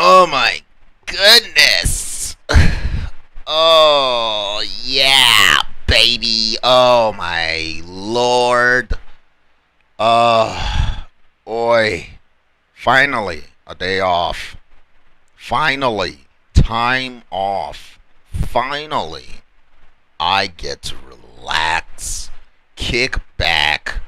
Oh my goodness. Oh yeah, baby. Oh my lord. Oi. Finally, a day off. Finally, time off. Finally, I get to relax, kick back,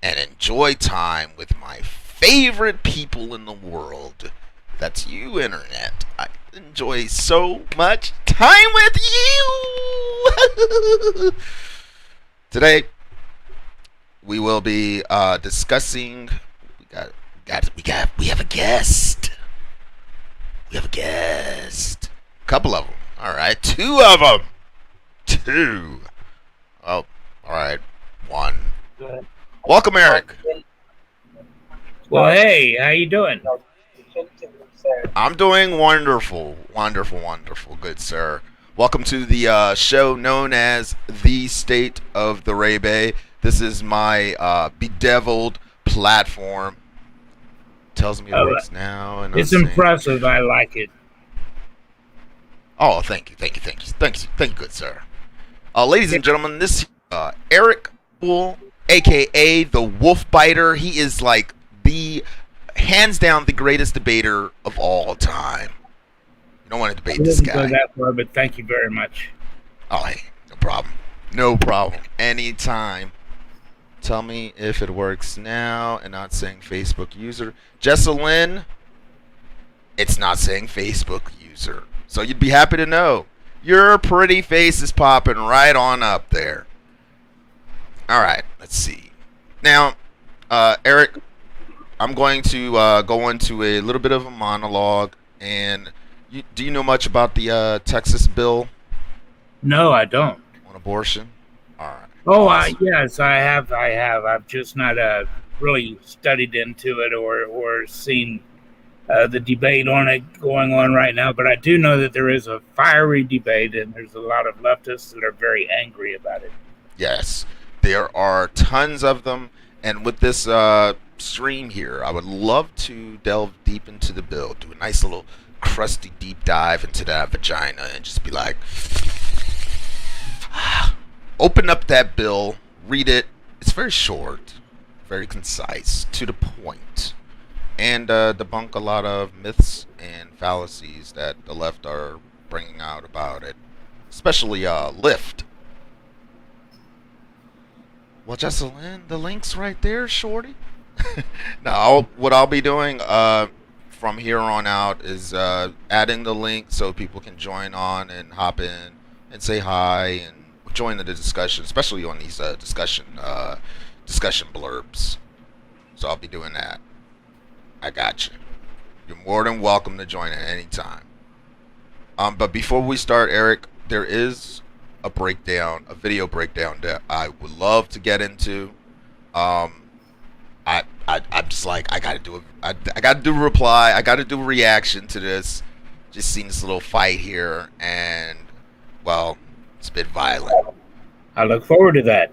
and enjoy time with my favorite people in the world. That's you, Internet. I enjoy so much time with you. Today, we will be discussing. We have a guest. We have a guest. A couple of them. All right, two of them. Two. Oh, all right, one. Good. Welcome, Eric. Well, hey, how you doing? I'm doing wonderful, wonderful, wonderful, good sir. Welcome to the show known as The State of the Ray Bay. This is my bedeviled platform. Tells me it works now, and It's impressive. I like it. Oh, thank you, good sir. Ladies and gentlemen, this Eric Bull, aka the Wolf Biter. He is like the hands down the greatest debater of all time. You don't want to debate this guy. Go that far, but thank you very much. Oh, hey, no problem. No problem. Anytime. Tell me if it works now and not saying Facebook user. Jessalyn, it's not saying Facebook user. So you'd be happy to know. Your pretty face is popping right on up there. All right, let's see. Now, Eric, I'm going to go into a little bit of a monologue. And do you know much about the Texas bill? No, I don't. On abortion? All right. Oh, awesome. Yes, I have. I've just not really studied into it or seen the debate on it going on right now. But I do know that there is a fiery debate, and there's a lot of leftists that are very angry about it. Yes, there are tons of them. And with this stream here, I would love to delve deep into the bill, do a nice little crusty deep dive into that vagina, and just be like, open up that bill, read it. It's very short, very concise, to the point, and debunk a lot of myths and fallacies that the left are bringing out about it, especially Lyft. Well, Jessalyn, the link's right there, shorty. Now, what I'll be doing from here on out is adding the link so people can join on and hop in and say hi and join the discussion, especially on these discussion blurbs. So I'll be doing that. I got you. You're more than welcome to join at any time. But before we start, Eric, there is a video breakdown that I would love to get into. I'm just like, I gotta do a reply. I gotta do a reaction to this. Just seen this little fight here, and well, it's a bit violent. I look forward to that.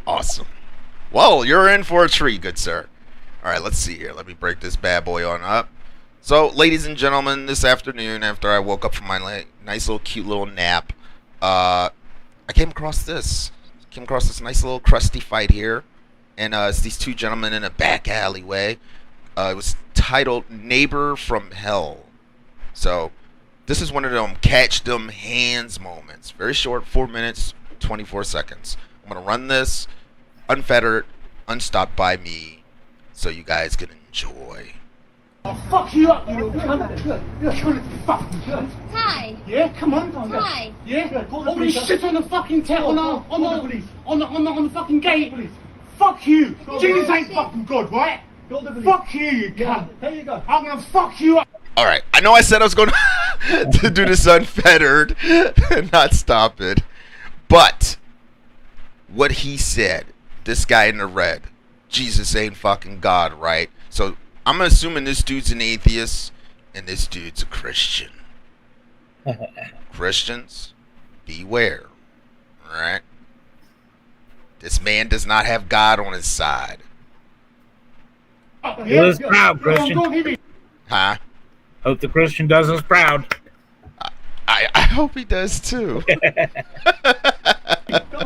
Awesome. Well, you're in for a treat, good sir. All right, let's see here. Let me break this bad boy on up. So, ladies and gentlemen, this afternoon, after I woke up from my nice little cute little nap, I came across this. Nice little crusty fight here. And it's these two gentlemen in a back alleyway. It was titled Neighbor from Hell. So, this is one of them catch them hands moments. Very short, 4 minutes, 24 seconds. I'm going to run this unfettered, unstopped by me, so you guys can enjoy. I'll fuck you up, you little cunt. You're trying to fucking cunt. Ty. Yeah, come on. Ty. Yeah, all this shit on the fucking on the fucking gate. Fuck you. Jesus ain't fucking good, right? Fuck you, you cunt. There you go. I'm gonna fuck you up. All right, I know I said I was going to do this unfettered and not stop it, but what he said, this guy in the red, Jesus ain't fucking God, right? So I'm assuming this dude's an atheist and this dude's a Christian. Christians, beware, all right? This man does not have God on his side. Let's proud, Christian. Huh? Hope the Christian does us proud. I hope he does too. Come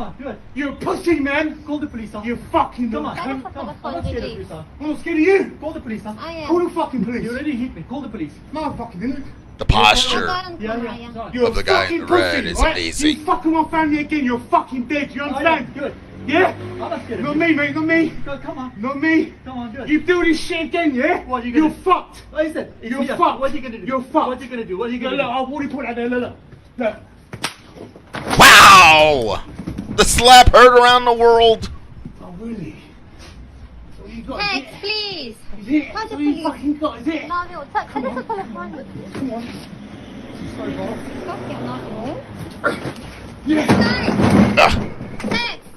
on, do it. You're a pussy, man. Call the police, huh? You fucking come on. Come on. I'm not scared of the police, huh? I'm not scared of you. Call the police, huh? I am. Call the fucking police. You already hit me. Call the police. No, I fucking didn't. The posture Yeah. You're of the a guy fucking in red pussy, is right? amazing. You fucking my family again. You're fucking dead. You understand? Good. Yeah? I'm not scared of Not you. me, mate. Not me. Good, come on. Not me. Come on, good. You do this shit again, yeah? What are you gonna You're do? fucked. Listen, it's You're here. fucked. What are you gonna do? You're fucked. What are you gonna do? What are you Look, gonna look, do? I've already put that there. Look. Look. Wow! The slap heard around the world. Oh, really? So you got Text, please. Is it? What's the So you police? fucking got, is it? Não, cadê seu telefone? Come on. Sorry, boss. Qual que é o nome? Yeah. Ugh, Text!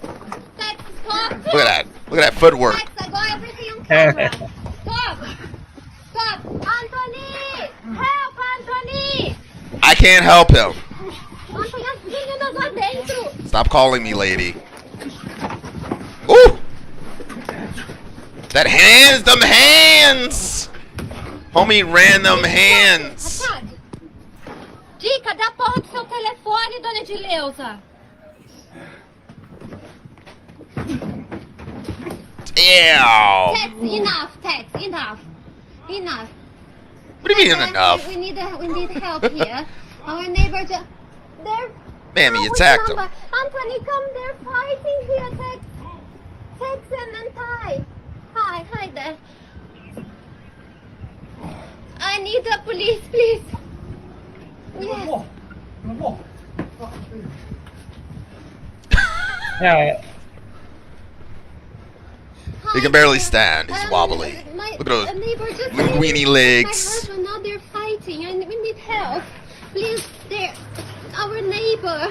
Text, stop! look at that. Look at that footwork. Text, I got everything on camera. Stop! Stop! Anthony! Help, Anthony! I can't help him. Anthony, as meninas lá dentro! Stop calling me lady. Ooh! That hands, them hands! Homie ran them hands. Atade. Dica, dá a porra do seu telefone, dona Edileuza. Ew. Text, enough, text, enough. Enough. What do you mean enough? We need help here. Our neighbor just... They're... Mammy, Oh, you which attacked him. number? Anthony, come, they're fighting here. Text him and hi. Hi there. I need the police, please. Yes. Yeah. He can barely stand. He's wobbly. Look at those linguini My legs. husband, now they're fighting and we need help. Please, they're our neighbor.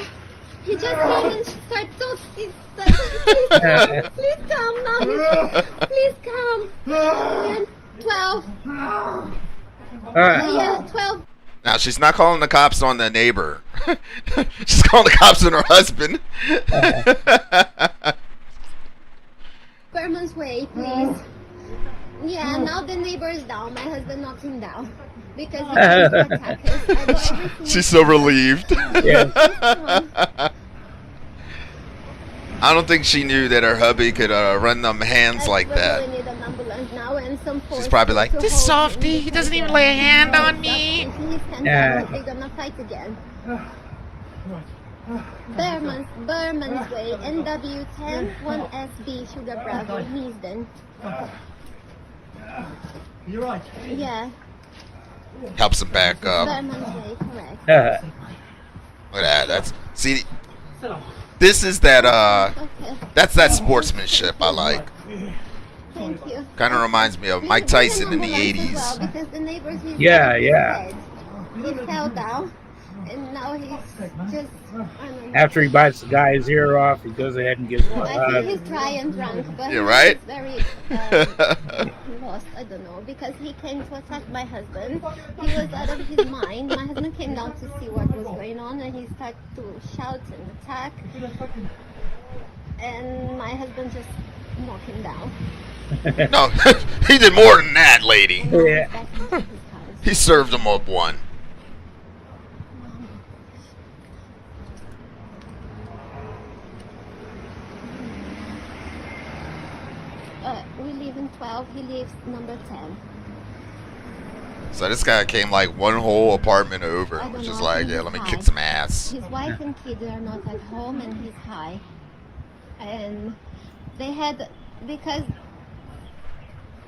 He just came and started talking. Please come now. Please come. Yeah, 12. Yeah, 12. Now, she's not calling the cops on the neighbor. She's calling the cops on her husband. Berman's Way, please. Yeah, now the neighbor is down. My husband knocked him down. Because he tried to attack us. I got everything. She's so relieved. Yeah. I don't think she knew that her hubby could run them hands like We that. really need an ambulance now and some She's probably like, force this to hold softy, him. he doesn't even lay a hand on me. If he stands Yeah. out, they're gonna fight again. Berman's Way, NW10 1SB Sugar Bravo, Neasden. You're right. Yeah, Helps him back up. Berman's Way, correct. Look at that. That's see. Sit down. This is that. Okay, That's that sportsmanship I like. thank you. Kind of reminds me of Mike We need an Tyson in the ambulance as '80s. well, because the neighbors, he's Yeah, dead. yeah. He fell down, and now he's just, I don't know. After he bites the guy's ear off, he goes ahead and gives him a I hug. think he's dry and drunk, but You're right. he's very lost. I don't know, because he came to attack my husband. He was out of his mind. My husband came down to see what was going on, and he started to shout and attack. And my husband just knocked him down. No, he did more than that, lady. Yeah. Back into his house. He served him up one. We live in 12. He lives number 10. So this guy came like one whole apartment over. I And was don't just know, I like, think yeah, he's let me high. kick some ass. His wife and kids are not at home, and he's high. And they had, because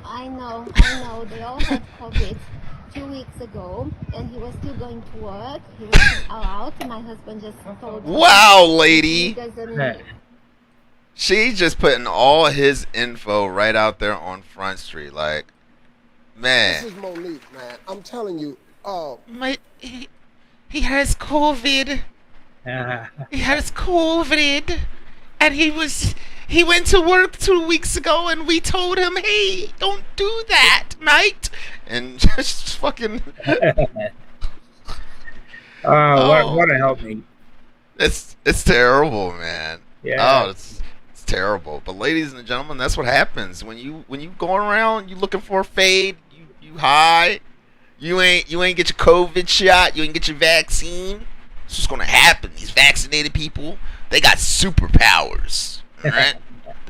I know, they all had COVID 2 weeks ago, and he was still going to work. He was out. My husband just told him Wow, he lady. doesn't. She's just putting all his info right out there on Front Street. Like, This man. is Monique, man. I'm telling you, He has COVID. He has COVID. And he went to work 2 weeks ago and we told him, hey, don't do that, mate. And just fucking, What a help me. it's terrible, man. Yeah. Oh, it's terrible. But ladies and gentlemen, that's what happens when you going around, you looking for a fade, you high, You ain't get your COVID shot. You ain't get your vaccine. It's just gonna happen. These vaccinated people, they got superpowers. All right,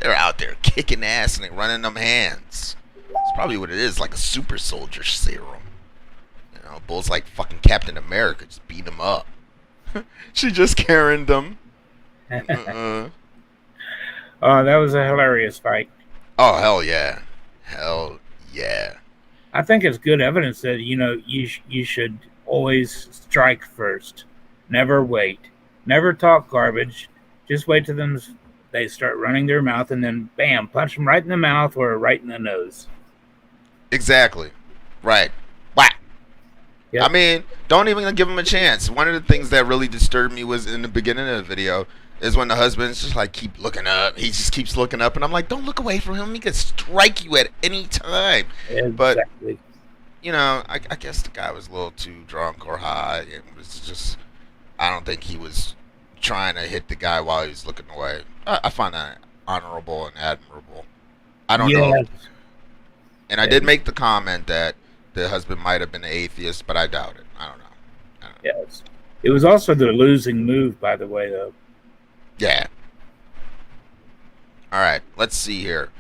they're out there kicking ass and they running them hands. It's probably what it is, like a super soldier serum. You know, Bull's like fucking Captain America, just beat them up. She just carried them. Oh, that was a hilarious fight. Oh, hell yeah. Hell yeah. I think it's good evidence that, you should always strike first. Never wait. Never talk garbage. Just wait till they start running their mouth and then, bam, punch them right in the mouth or right in the nose. Exactly. Right. Whack. Yep. I mean, don't even give him a chance. One of the things that really disturbed me was in the beginning of the video is when the husband's just like, keep looking up. He just keeps looking up, and I'm like, don't look away from him. He could strike you at any time. Exactly. But, I guess the guy was a little too drunk or high. It was just, I don't think he was trying to hit the guy while he was looking away. I find that honorable and admirable. I don't know. And I did make the comment that the husband might have been an atheist, but I doubt it. I don't know. Yes. It was also the losing move, by the way, though. Yeah. All right. Let's see here.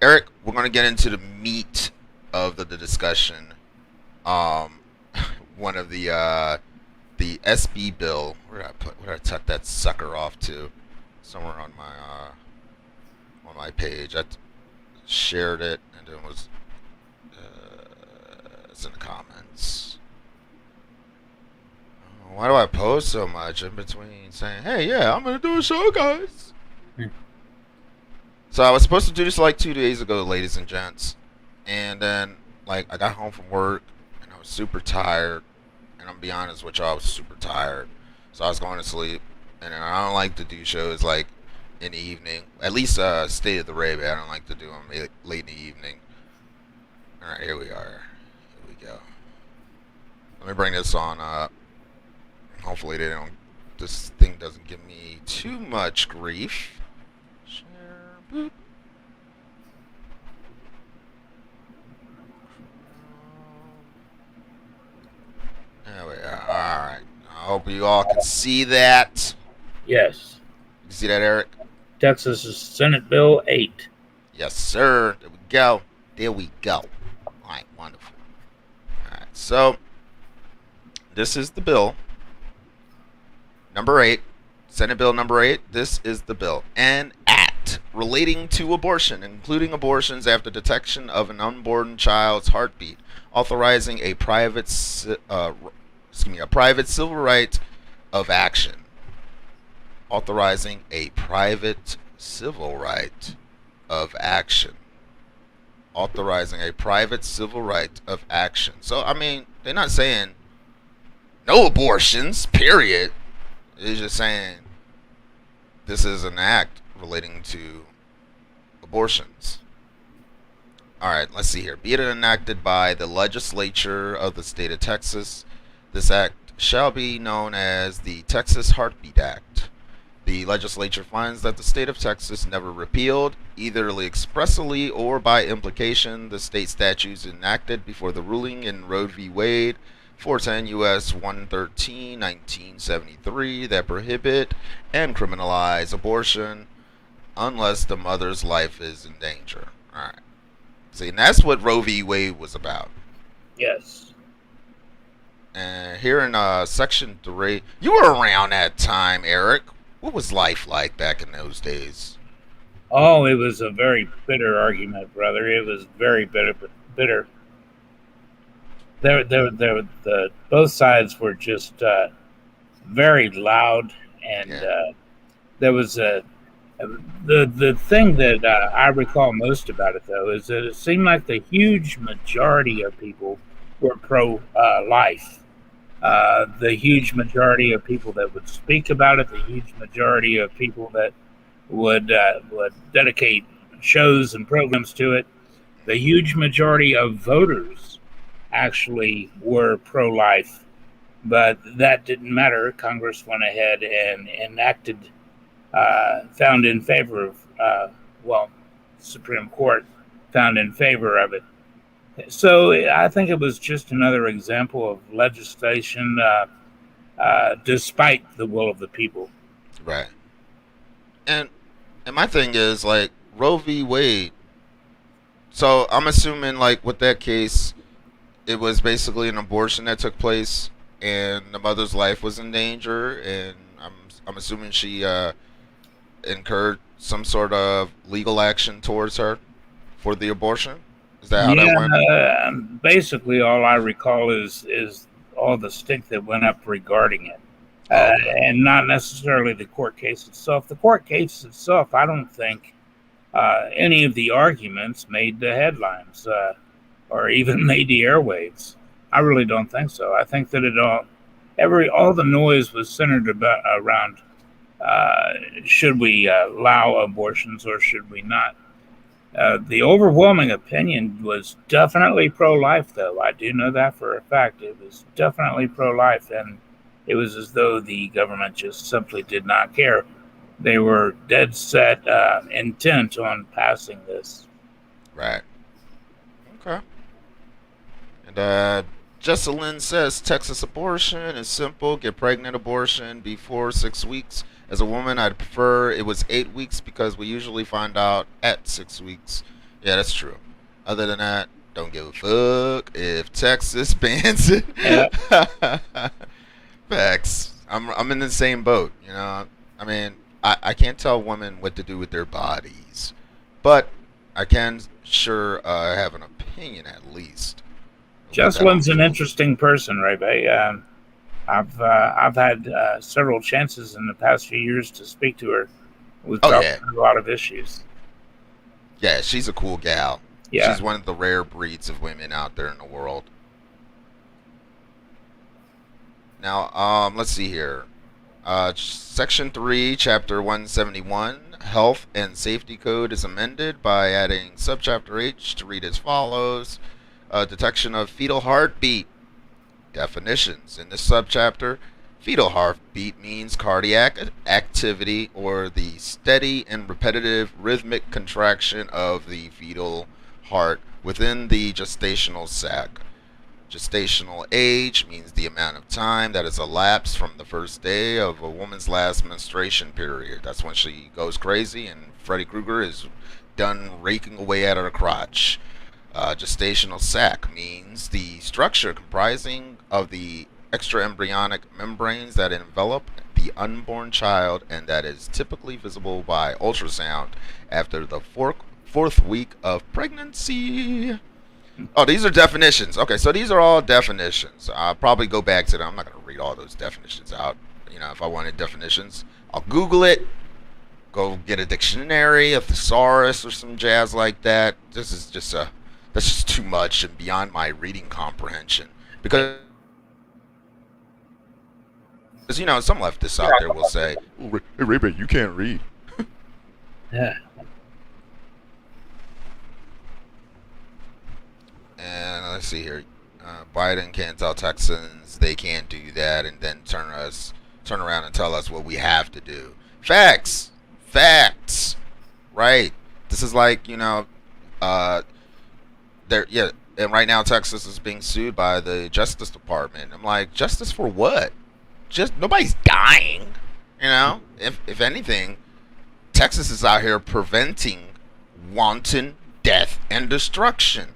Eric, we're going to get into the meat of the discussion. One of the SB bill. Where did I tuck that sucker off to? Somewhere on my page. I shared it, and it was it's in the comments. Why do I post so much in between saying, hey, yeah, I'm going to do a show, guys? So I was supposed to do this like 2 days ago, ladies and gents. And then, I got home from work, and I was super tired. And I'm going to be honest with y'all, I was super tired. So I was going to sleep. And I don't like to do shows, in the evening. At least State of the Arabia, I don't like to do them late in the evening. All right, here we are. Here we go. Let me bring this on up. Hopefully this thing doesn't give me too much grief. Share, boop. There we are. Alright. I hope you all can see that. Yes. You see that, Eric? Texas is Senate Bill 8. Yes, sir. There we go. There we go. Alright, wonderful. Alright, so this is the bill. Number 8, Senate Bill number 8, this is the bill. An act relating to abortion, including abortions after detection of an unborn child's heartbeat, authorizing a private civil right of action. Authorizing a private civil right of action. Authorizing a private civil right of action. So, I mean, they're not saying no abortions, period. It's just saying this is an act relating to abortions. Alright, let's see here. Be it enacted by the legislature of the state of Texas, this act shall be known as the Texas Heartbeat Act. The legislature finds that the state of Texas never repealed, either expressly or by implication, the state statutes enacted before the ruling in Roe v. Wade, 410 U.S. 113, 1973, that prohibit and criminalize abortion unless the mother's life is in danger. All right. See, and that's what Roe v. Wade was about. Yes. And here in Section 3, you were around that time, Eric. What was life like back in those days? Oh, it was a very bitter argument, brother. It was very bitter. Both sides were just very loud, and there was the thing that I recall most about it, though, is that it seemed like the huge majority of people were pro-life. The huge majority of people that would speak about it, the huge majority of people that would dedicate shows and programs to it, the huge majority of voters actually were pro-life. But that didn't matter. Congress went ahead and enacted, found in favor of, Supreme Court found in favor of it. So I think it was just another example of legislation despite the will of the people. Right. And my thing is like Roe v. Wade. So I'm assuming like with that case, it was basically an abortion that took place, and the mother's life was in danger, and I'm assuming she incurred some sort of legal action towards her for the abortion. Is that how that went? Basically, all I recall is all the stink that went up regarding it, Okay. and not necessarily the court case itself. The court case itself, I don't think any of the arguments made the headlines or even made the airwaves. I really don't think so. I think that all the noise was centered around should we allow abortions or should we not. The overwhelming opinion was definitely pro-life, though. I do know that for a fact. It was definitely pro-life, and it was as though the government just simply did not care. They were dead set intent on passing this. Right. Okay. And Jesselyn says Texas abortion is simple. Get pregnant abortion before 6 weeks. As a woman, I'd prefer it was 8 weeks because we usually find out at 6 weeks. Yeah, that's true. Other than that, don't give a fuck if Texas bans it. Yeah. Facts. I'm in the same boat. You know, I mean, I can't tell women what to do with their bodies, but I can sure have an opinion at least. Jesselyn's an interesting person, Ray Bay. I've had several chances in the past few years to speak to her. We've talked about a lot of issues. Yeah, she's a cool gal. Yeah. She's one of the rare breeds of women out there in the world. Now, let's see here. Section 3, Chapter 171, Health and Safety Code is amended by adding Subchapter H to read as follows. Detection of fetal heartbeat. Definitions. In this subchapter, fetal heartbeat means cardiac activity or the steady and repetitive rhythmic contraction of the fetal heart within the gestational sac. Gestational age means the amount of time that has elapsed from the first day of a woman's last menstruation period. That's when she goes crazy and Freddy Krueger is done raking away at her crotch. Gestational sac means the structure comprising of the extraembryonic membranes that envelop the unborn child and that is typically visible by ultrasound after the fourth week of pregnancy. Oh, these are definitions. Okay, so these are all definitions. I'll probably go back to them. I'm not going to read all those definitions out. You know, if I wanted definitions, I'll Google it. Go get a dictionary, a thesaurus, or some jazz like that. This is just that's just too much and beyond my reading comprehension. Because you know, some leftists out there will say, "Hey, Ray, you can't read." Yeah. And let's see here. Biden can't tell Texans they can't do that, and then turn around and tell us what we have to do. Facts. Right. This is like, you know, and right now Texas is being sued by the Justice Department. I'm like, justice for what? Just nobody's dying. You know, if anything, Texas is out here preventing wanton death and destruction.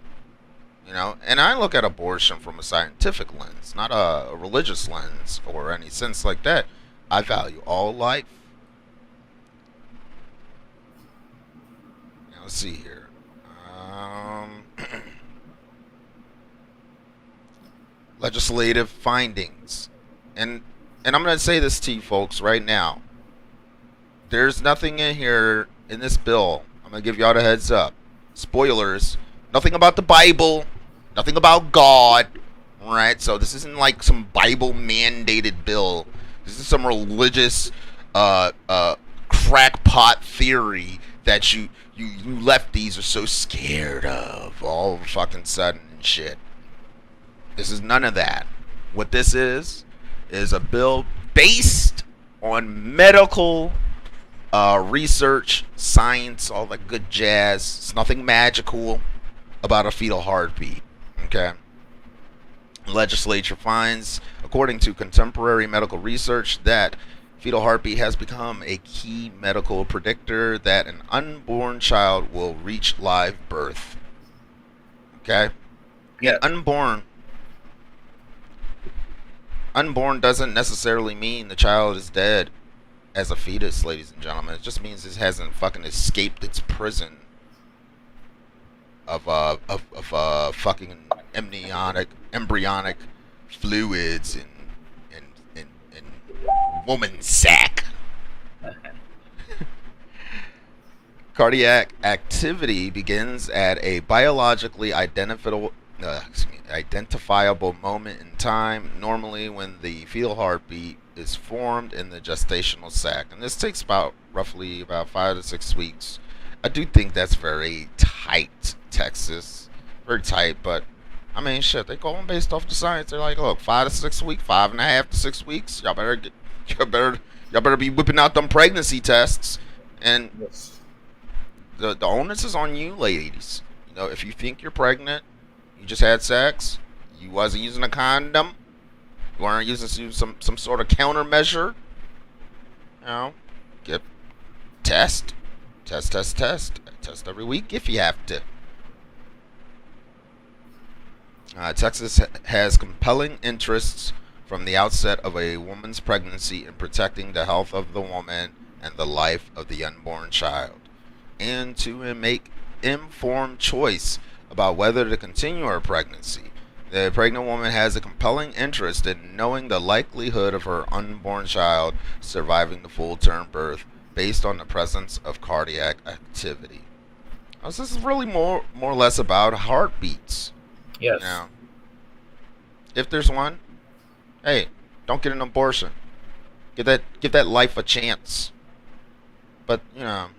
You know, and I look at abortion from a scientific lens, not a religious lens or any sense like that. I value all life. Now, let's see here. Legislative findings. And I'm going to say this to you folks right now. There's nothing in here in this bill. I'm going to give y'all the heads up. Spoilers. Nothing about the Bible. Nothing about God, right? So this isn't like some Bible-mandated bill. This is some religious crackpot theory that you lefties are so scared of all of a fucking sudden and shit. This is none of that. What this is a bill based on medical research, science, all that good jazz. It's nothing magical about a fetal heartbeat. Okay. The legislature finds, according to contemporary medical research, that fetal heartbeat has become a key medical predictor that an unborn child will reach live birth. Okay? Yes. And unborn doesn't necessarily mean the child is dead as a fetus, ladies and gentlemen. It just means it hasn't fucking escaped its prison of fucking embryonic fluids in woman's sack. Cardiac activity begins at a biologically identifiable moment in time, normally when the fetal heartbeat is formed in the gestational sac, and this takes roughly about 5 to 6 weeks. I do think that's very tight, Texas, very tight. But I mean, shit, they going based off the science. They're like, look, 5 to 6 weeks, 5.5 to 6 weeks. Y'all better be whipping out them pregnancy tests, and Yes. the onus is on you, ladies. You know, if you think you're pregnant, you just had sex, you wasn't using a condom, you weren't using some sort of countermeasure, you know, get test every week if you have to. Texas has compelling interests from the outset of a woman's pregnancy in protecting the health of the woman and the life of the unborn child, and to make informed choice about whether to continue her pregnancy. The pregnant woman has a compelling interest in knowing the likelihood of her unborn child surviving the full-term birth based on the presence of cardiac activity. So this is really more or less about heartbeats. Yes. Now, if there's one, hey, don't get an abortion. Give that life a chance. But you know,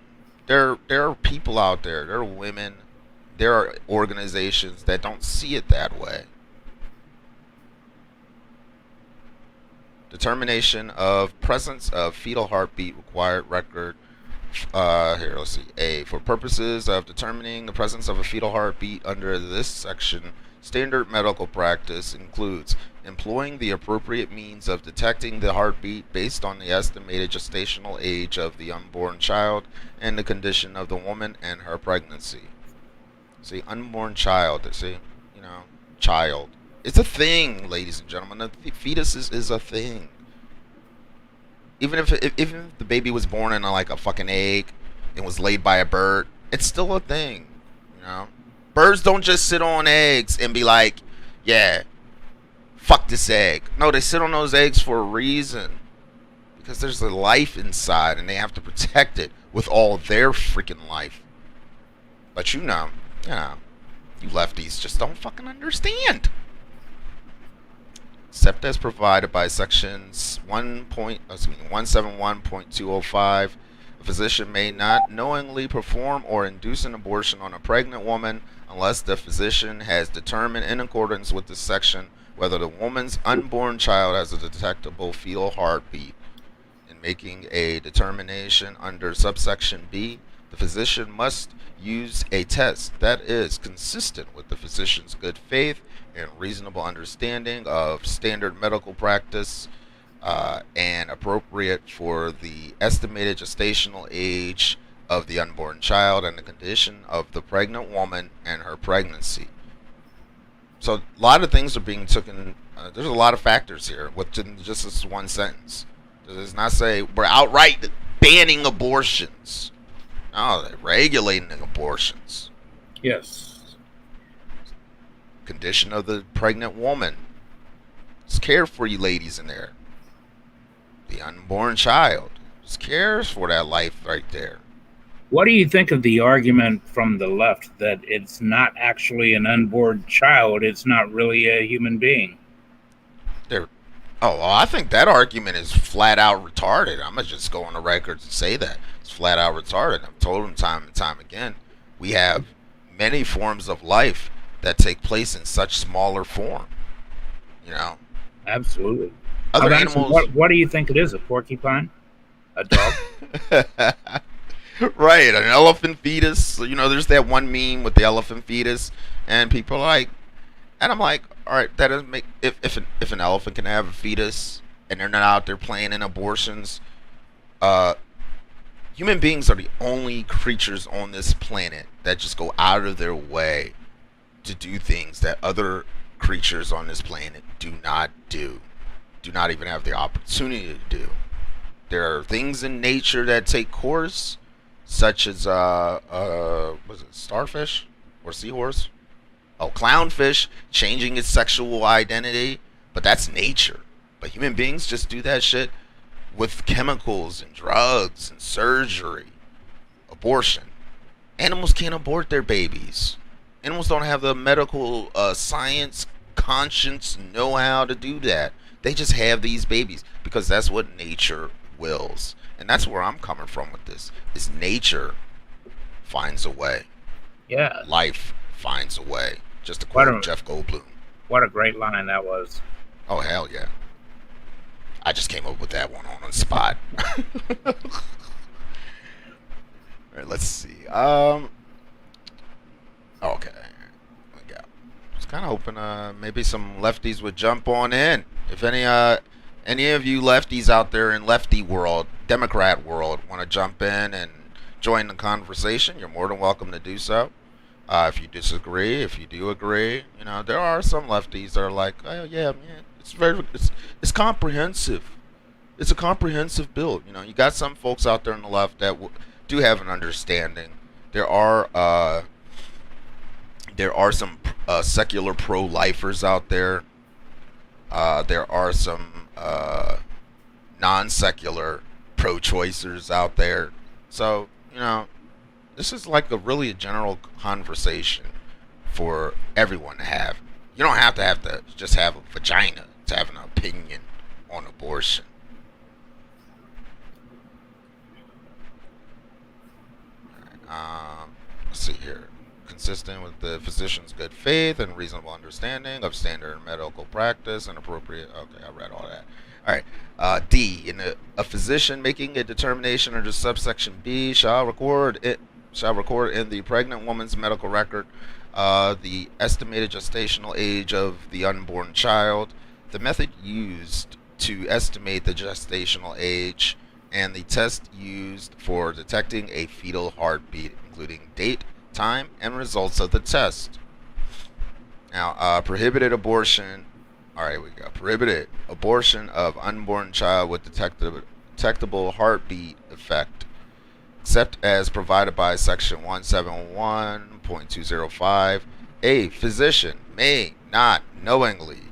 there are people out there, there are women, there are organizations that don't see it that way. Determination of presence of fetal heartbeat required record. Here, let's see. A. For purposes of determining the presence of a fetal heartbeat under this section, standard medical practice includes employing the appropriate means of detecting the heartbeat based on the estimated gestational age of the unborn child and the condition of the woman and her pregnancy. See, unborn child. See, you know, child. It's a thing, ladies and gentlemen. The fetus is a thing. Even if the baby was born in like a fucking egg and was laid by a bird, it's still a thing. You know, birds don't just sit on eggs and be like, yeah, fuck this egg. No, they sit on those eggs for a reason, because there's a life inside and they have to protect it with all their freaking life. But you lefties just don't fucking understand. Except as provided by sections 171.205, a physician may not knowingly perform or induce an abortion on a pregnant woman unless the physician has determined in accordance with this section whether the woman's unborn child has a detectable fetal heartbeat. In making a determination under subsection B, the physician must use a test that is consistent with the physician's good faith and reasonable understanding of standard medical practice, and appropriate for the estimated gestational age of the unborn child and the condition of the pregnant woman and her pregnancy. So a lot of things are being taken. There's a lot of factors here within just this one sentence. It does not say we're outright banning abortions. No, they're regulating abortions. Yes. Condition of the pregnant woman. It's care for you ladies in there. The unborn child. Just cares for that life right there. What do you think of the argument from the left that it's not actually an unborn child, it's not really a human being? Well, I think that argument is flat out retarded. I'm going to just go on the record and say that. It's flat out retarded. I've told them time and time again. We have many forms of life that take place in such smaller form. You know? Absolutely. Other animals. What do you think it is? A porcupine? A dog? Right, an elephant fetus. You know, there's that one meme with the elephant fetus, and people are like, And I'm like, all right, that doesn't make if an elephant can have a fetus and they're not out there playing in abortions, human beings are the only creatures on this planet that just go out of their way to do things that other creatures on this planet do not even have the opportunity to do. There are things in nature that take course, such as was it starfish or seahorse? Oh, clownfish changing its sexual identity, but that's nature. But human beings just do that shit with chemicals and drugs and surgery, abortion. Animals can't abort their babies. Animals don't have the medical science, conscience, know-how to do that. They just have these babies because that's what nature wills. And that's where I'm coming from with this. Is nature finds a way. Yeah. Life finds a way. Just to quote Jeff Goldblum. What a great line that was. Oh, hell yeah. I just came up with that one on the spot. All right, let's see. Okay. Just kind of hoping maybe some lefties would jump on in. If any of you lefties out there in lefty world, Democrat world, want to jump in and join the conversation, you're more than welcome to do so. If you disagree, if you do agree, there are some lefties that are like, oh yeah, man, it's comprehensive. It's a comprehensive bill. You got some folks out there on the left that do have an understanding. There are some secular pro-lifers out there. There are some non-secular pro-choicers out there. So, this is like a general conversation for everyone to have. You don't have to just have a vagina to have an opinion on abortion. Let's see here. Consistent with the physician's good faith and reasonable understanding of standard medical practice and appropriate. Okay, I read all that. All right. D. A physician making a determination under subsection B shall record in the pregnant woman's medical record the estimated gestational age of the unborn child, the method used to estimate the gestational age, and the test used for detecting a fetal heartbeat, including date, time, and results of the test. Now, prohibited abortion. All right, we go. Prohibited abortion of unborn child with detectable heartbeat effect, except as provided by Section 171.205. A physician may not knowingly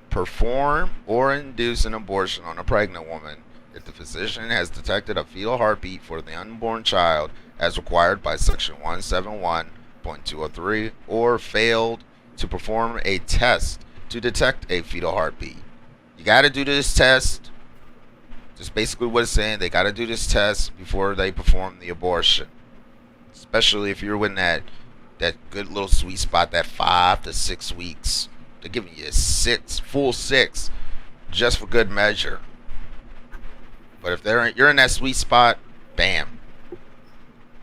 perform or induce an abortion on a pregnant woman if the physician has detected a fetal heartbeat for the unborn child as required by Section 171.203 or failed to perform a test to detect a fetal heartbeat. You got to do this test. Just basically what it's saying. They got to do this test before they perform the abortion. Especially if you're in that good little sweet spot, that 5 to 6 weeks. They're giving you full six, just for good measure. But if you're in that sweet spot, bam.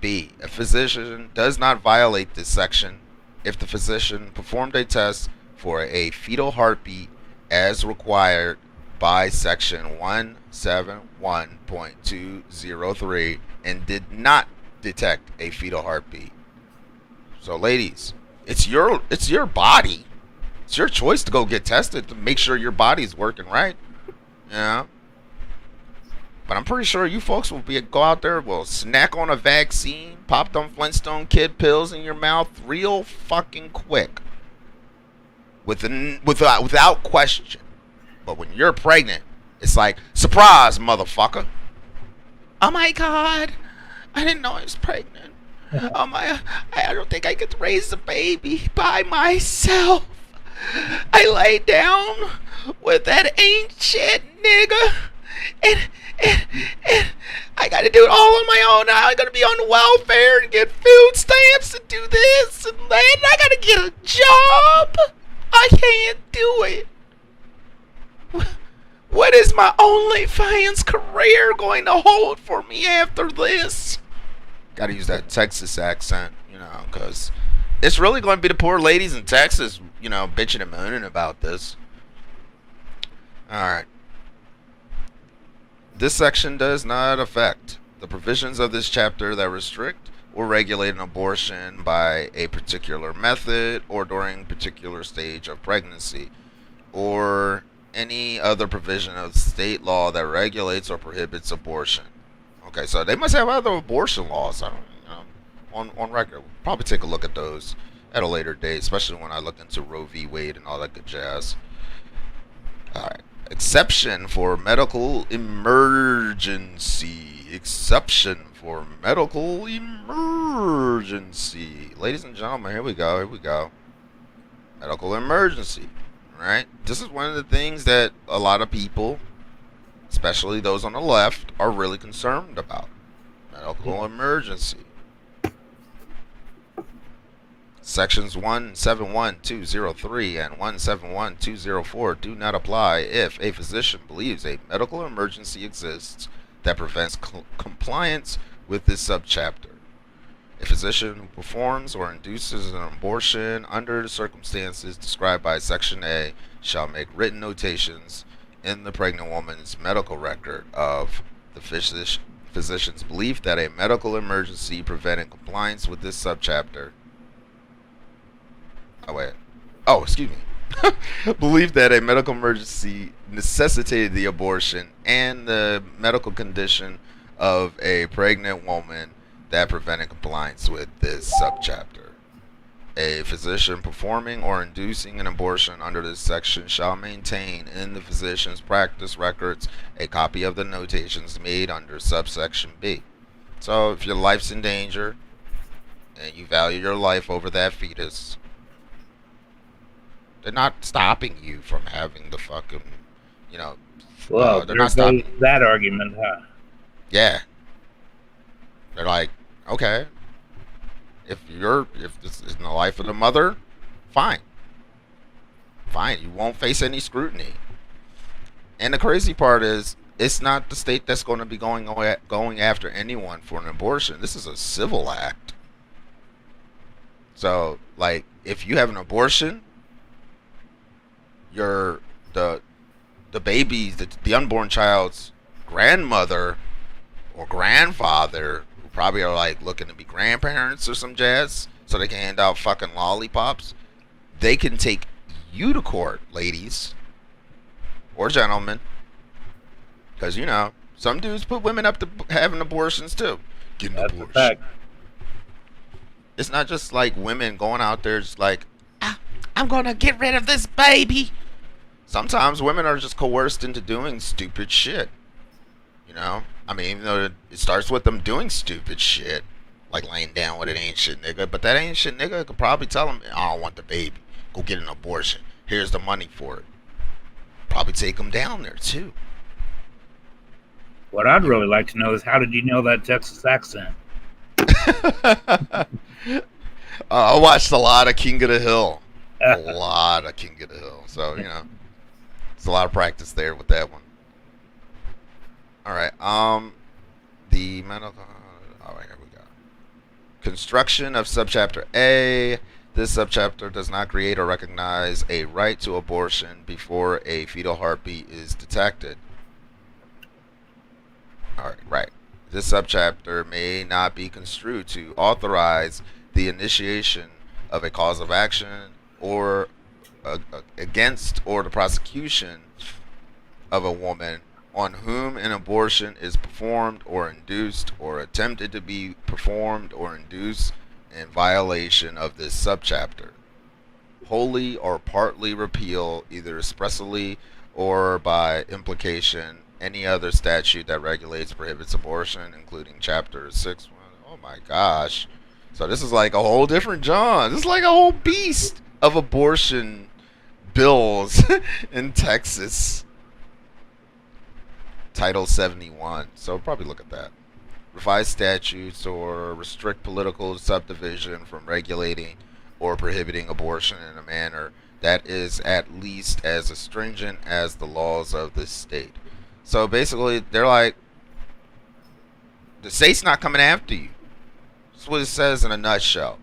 B. A physician does not violate this section if the physician performed a test for a fetal heartbeat as required by Section 171.203 and did not detect a fetal heartbeat. So, ladies, it's your body. It's your choice to go get tested to make sure your body's working right. Yeah. But I'm pretty sure you folks will go out there, will snack on a vaccine, pop them Flintstone Kid pills in your mouth real fucking quick. Without question. But when you're pregnant, it's like, surprise, motherfucker. Oh my God. I didn't know I was pregnant. I don't think I could raise a baby by myself. I laid down with that ancient nigga, and I got to do it all on my own. Now I got to be on welfare and get food stamps and do this and that. And I got to get a job. I can't do it. What is my OnlyFans career going to hold for me after this? Got to use that Texas accent, because it's really going to be the poor ladies in Texas, bitching and moaning about this. All right. This section does not affect the provisions of this chapter that restrict or regulate an abortion by a particular method or during a particular stage of pregnancy, or any other provision of state law that regulates or prohibits abortion. Okay, so they must have other abortion laws. I don't, on record. We'll probably take a look at those at a later date, especially when I look into Roe v. Wade and all that good jazz. All right. Exception for medical emergency. Exception for medical emergency. Ladies and gentlemen, here we go. Medical emergency. Right? This is one of the things that a lot of people, especially those on the left, are really concerned about. Medical emergency. Sections 171203 and 171204 do not apply if a physician believes a medical emergency exists that prevents compliance with this subchapter. A physician who performs or induces an abortion under the circumstances described by Section A shall make written notations in the pregnant woman's medical record of the physician's belief that a medical emergency preventing compliance with this subchapter excuse me. Believe that a medical emergency necessitated the abortion and the medical condition of a pregnant woman that prevented compliance with this subchapter. A physician performing or inducing an abortion under this section shall maintain in the physician's practice records a copy of the notations made under subsection B. So if your life's in danger and you value your life over that fetus, they're not stopping you from having the fucking, Well, they're not stopping that argument, huh? Yeah. They're like, okay, if this is in the life of the mother, fine, you won't face any scrutiny. And the crazy part is, it's not the state that's going to be going after anyone for an abortion. This is a civil act. So, like, if you have an abortion, the baby's, the unborn child's grandmother or grandfather, who probably are like looking to be grandparents or some jazz, so they can hand out fucking lollipops, they can take you to court, ladies or gentlemen, because some dudes put women up to having abortions too. Get an abortion. That's a fact. It's not just like women going out there just like, I'm gonna get rid of this baby. Sometimes women are just coerced into doing stupid shit. I mean, even though it starts with them doing stupid shit, like laying down with an ain't shit nigga, but that ain't shit nigga could probably tell them, I don't want the baby. Go get an abortion. Here's the money for it. Probably take them down there too. What I'd really like to know is, how did you know that Texas accent? I watched a lot of King of the Hill. So, it's a lot of practice there with that one. All right. The medical. Oh, here we go. Construction of subchapter A. This subchapter does not create or recognize a right to abortion before a fetal heartbeat is detected. All right. Right. This subchapter may not be construed to authorize the initiation of a cause of action or against or the prosecution of a woman on whom an abortion is performed or induced or attempted to be performed or induced in violation of this subchapter. Wholly or partly repeal, either expressly or by implication, any other statute that regulates, prohibits abortion, including chapter 6. Oh my gosh. So this is like a whole different John. This is like a whole beast of abortion bills in Texas. Title 71. So probably look at that. Revise statutes or restrict political subdivision from regulating or prohibiting abortion in a manner that is at least as stringent as the laws of this state. So basically, they're like, the state's not coming after you. That's what it says in a nutshell.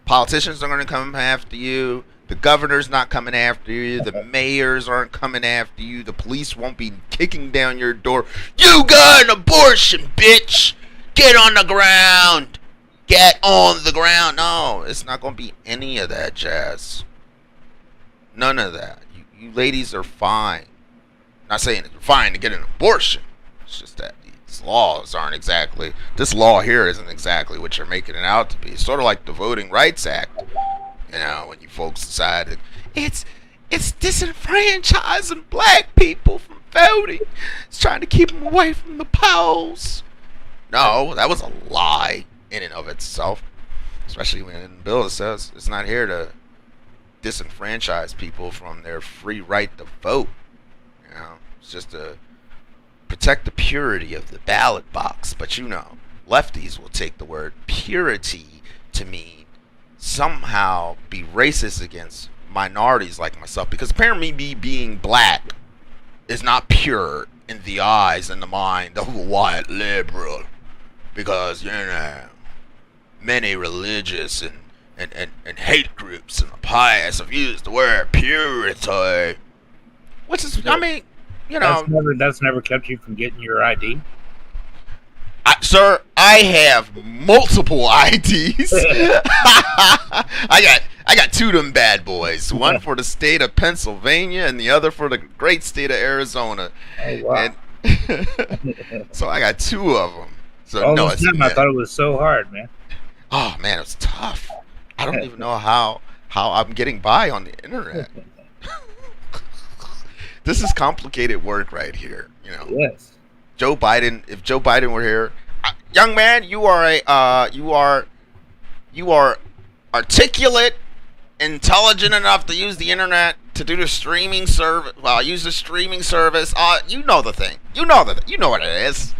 Politicians are going to come after you. The governor's not coming after you. The mayors aren't coming after you. The police won't be kicking down your door. You got an abortion, bitch! Get on the ground! Get on the ground! No, it's not going to be any of that jazz. None of that. You ladies are fine. Not saying that you're fine to get an abortion. It's just that these laws aren't exactly... This law here isn't exactly what you're making it out to be. It's sort of like the Voting Rights Act. You know, when you folks decided it's disenfranchising black people from voting. It's trying to keep them away from the polls. No, that was a lie in and of itself. Especially when in the bill it says it's not here to disenfranchise people from their free right to vote. You know, it's just to protect the purity of the ballot box. But you know, lefties will take the word purity to mean somehow be racist against minorities like myself, because apparently me being black is not pure in the eyes and the mind of a white liberal, because you know many religious and hate groups in the past have used the word purity, which is, I mean, you know, that's never kept you from getting your ID. Sir, I have multiple IDs. I got two of them bad boys. One for the state of Pennsylvania and the other for the great state of Arizona. Oh, wow. So I got two of them. So all no, this time I thought it was so hard, man. Oh man, it was tough. I don't even know how I'm getting by on the internet. This is complicated work right here. You know. Yes. Joe Biden, if Joe Biden were here, young man, you are articulate, intelligent enough to use the internet to do the streaming service. Use the streaming service. You know the thing. You know what it is.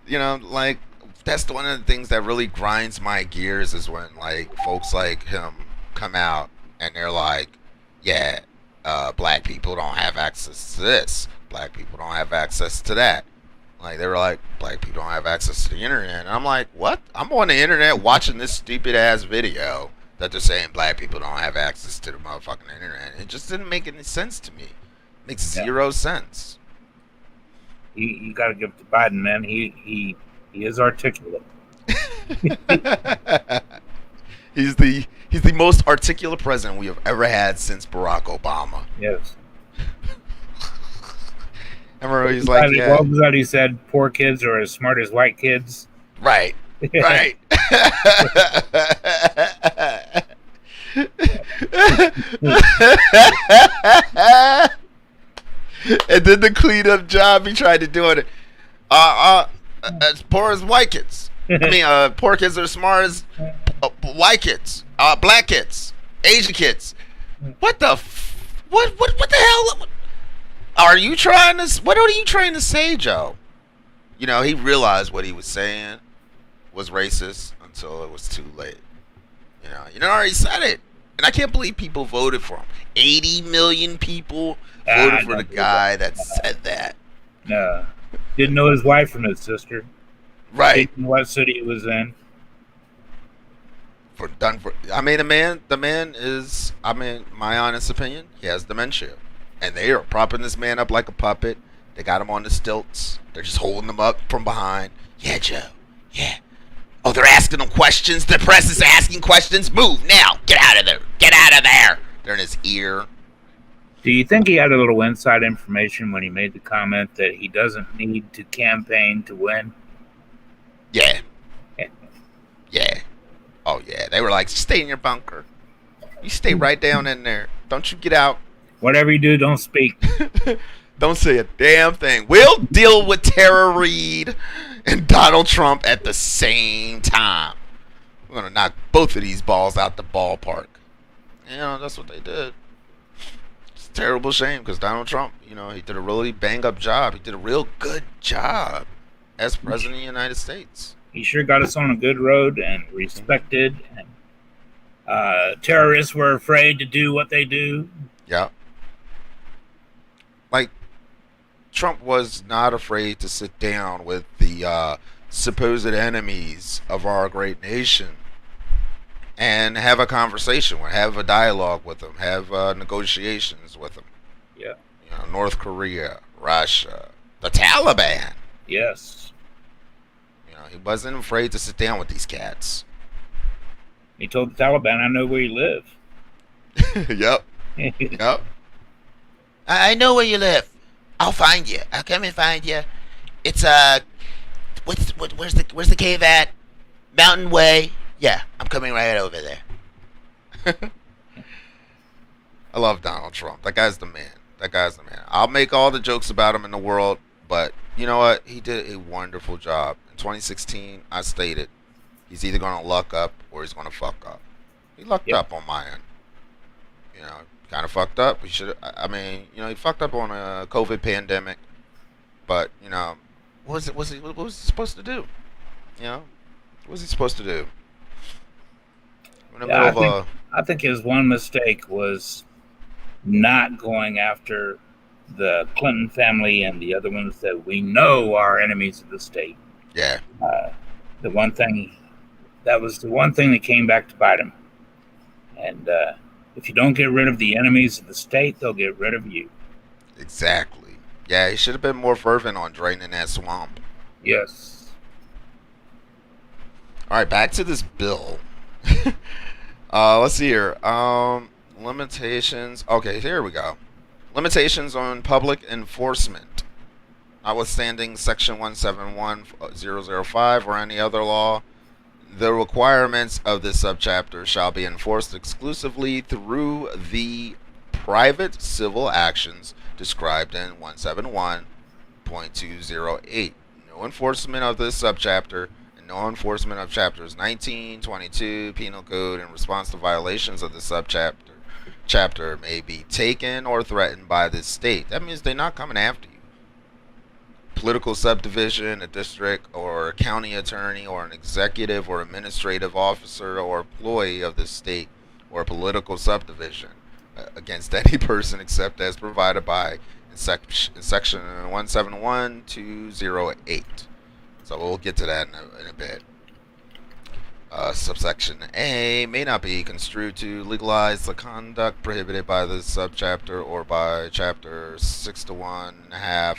You know, like that's one of the things that really grinds my gears is when like folks like him come out and they're like, yeah. Black people don't have access to this. Black people don't have access to that. Like, they were like, black people don't have access to the internet. And I'm like, what? I'm on the internet watching this stupid ass video that they're saying black people don't have access to the motherfucking internet. It just didn't make any sense to me. It makes zero sense. You got to give it to Biden, man. He is articulate. He's the most articulate president we have ever had since Barack Obama. Yes. I remember he's like, yeah. What was that he said? Poor kids are as smart as white kids. Right. Right. And then the cleanup job he tried to do it. As poor as white kids. I mean, poor kids are as smart as white kids, black kids, Asian kids. What the hell are you trying to? What are you trying to say, Joe? You know, he realized what he was saying was racist until it was too late. You know, already said it, and I can't believe people voted for him. 80 million people voted for the guy that said that. No, didn't know his wife from his sister. Right. Didn't know what city he was in. I mean, the man is, I mean, my honest opinion, he has dementia. And they are propping this man up like a puppet. They got him on the stilts. They're just holding him up from behind. Yeah, Joe. Yeah. Oh, they're asking him questions. The press is asking questions. Move now. Get out of there. Get out of there. They're in his ear. Do you think he had a little inside information when he made the comment that he doesn't need to campaign to win? Yeah. Yeah. Oh, yeah. They were like, stay in your bunker. You stay right down in there. Don't you get out. Whatever you do, don't speak. Don't say a damn thing. We'll deal with Tara Reid and Donald Trump at the same time. We're going to knock both of these balls out the ballpark. You know, that's what they did. It's a terrible shame because Donald Trump, you know, he did a really bang-up job. He did a real good job as president of the United States. He sure got us on a good road and respected. And terrorists were afraid to do what they do. Yeah. Like, Trump was not afraid to sit down with the supposed enemies of our great nation and have a conversation with, have a dialogue with them, have negotiations with them. Yeah. You know, North Korea, Russia, the Taliban. Yes. You know, he wasn't afraid to sit down with these cats. He told the Taliban, "I know where you live." Yep. Yep. I know where you live. I'll find you. I'll come and find you. It's where's the cave at? Mountain Way. Yeah, I'm coming right over there. I love Donald Trump. That guy's the man. That guy's the man. I'll make all the jokes about him in the world, but you know what? He did a wonderful job. In 2016, I stated he's either going to luck up or he's going to fuck up. He lucked up on my end. You know, kind of fucked up. He should. I mean, you know, he fucked up on a COVID pandemic, but you know, what was he supposed to do? You know, what was he supposed to do? In the middle of I think his one mistake was not going after the Clinton family and the other ones that we know are enemies of the state. Yeah. The one thing that came back to bite him. And if you don't get rid of the enemies of the state, they'll get rid of you. Exactly. Yeah, he should have been more fervent on draining that swamp. Yes. All right, back to this bill. Let's see here. Limitations. Okay, here we go. Limitations on public enforcement. Notwithstanding Section 171005 or any other law, the requirements of this subchapter shall be enforced exclusively through the private civil actions described in 171.208. No enforcement of this subchapter and no enforcement of chapters 19, 22 Penal Code in response to violations of the subchapter may be taken or threatened by this state. That means they're not coming after you. Political subdivision, a district or a county attorney or an executive or administrative officer or employee of the state or political subdivision against any person except as provided by in section 171208. So we'll get to that in a bit. Subsection A may not be construed to legalize the conduct prohibited by this subchapter or by Chapter 6 to 1.5,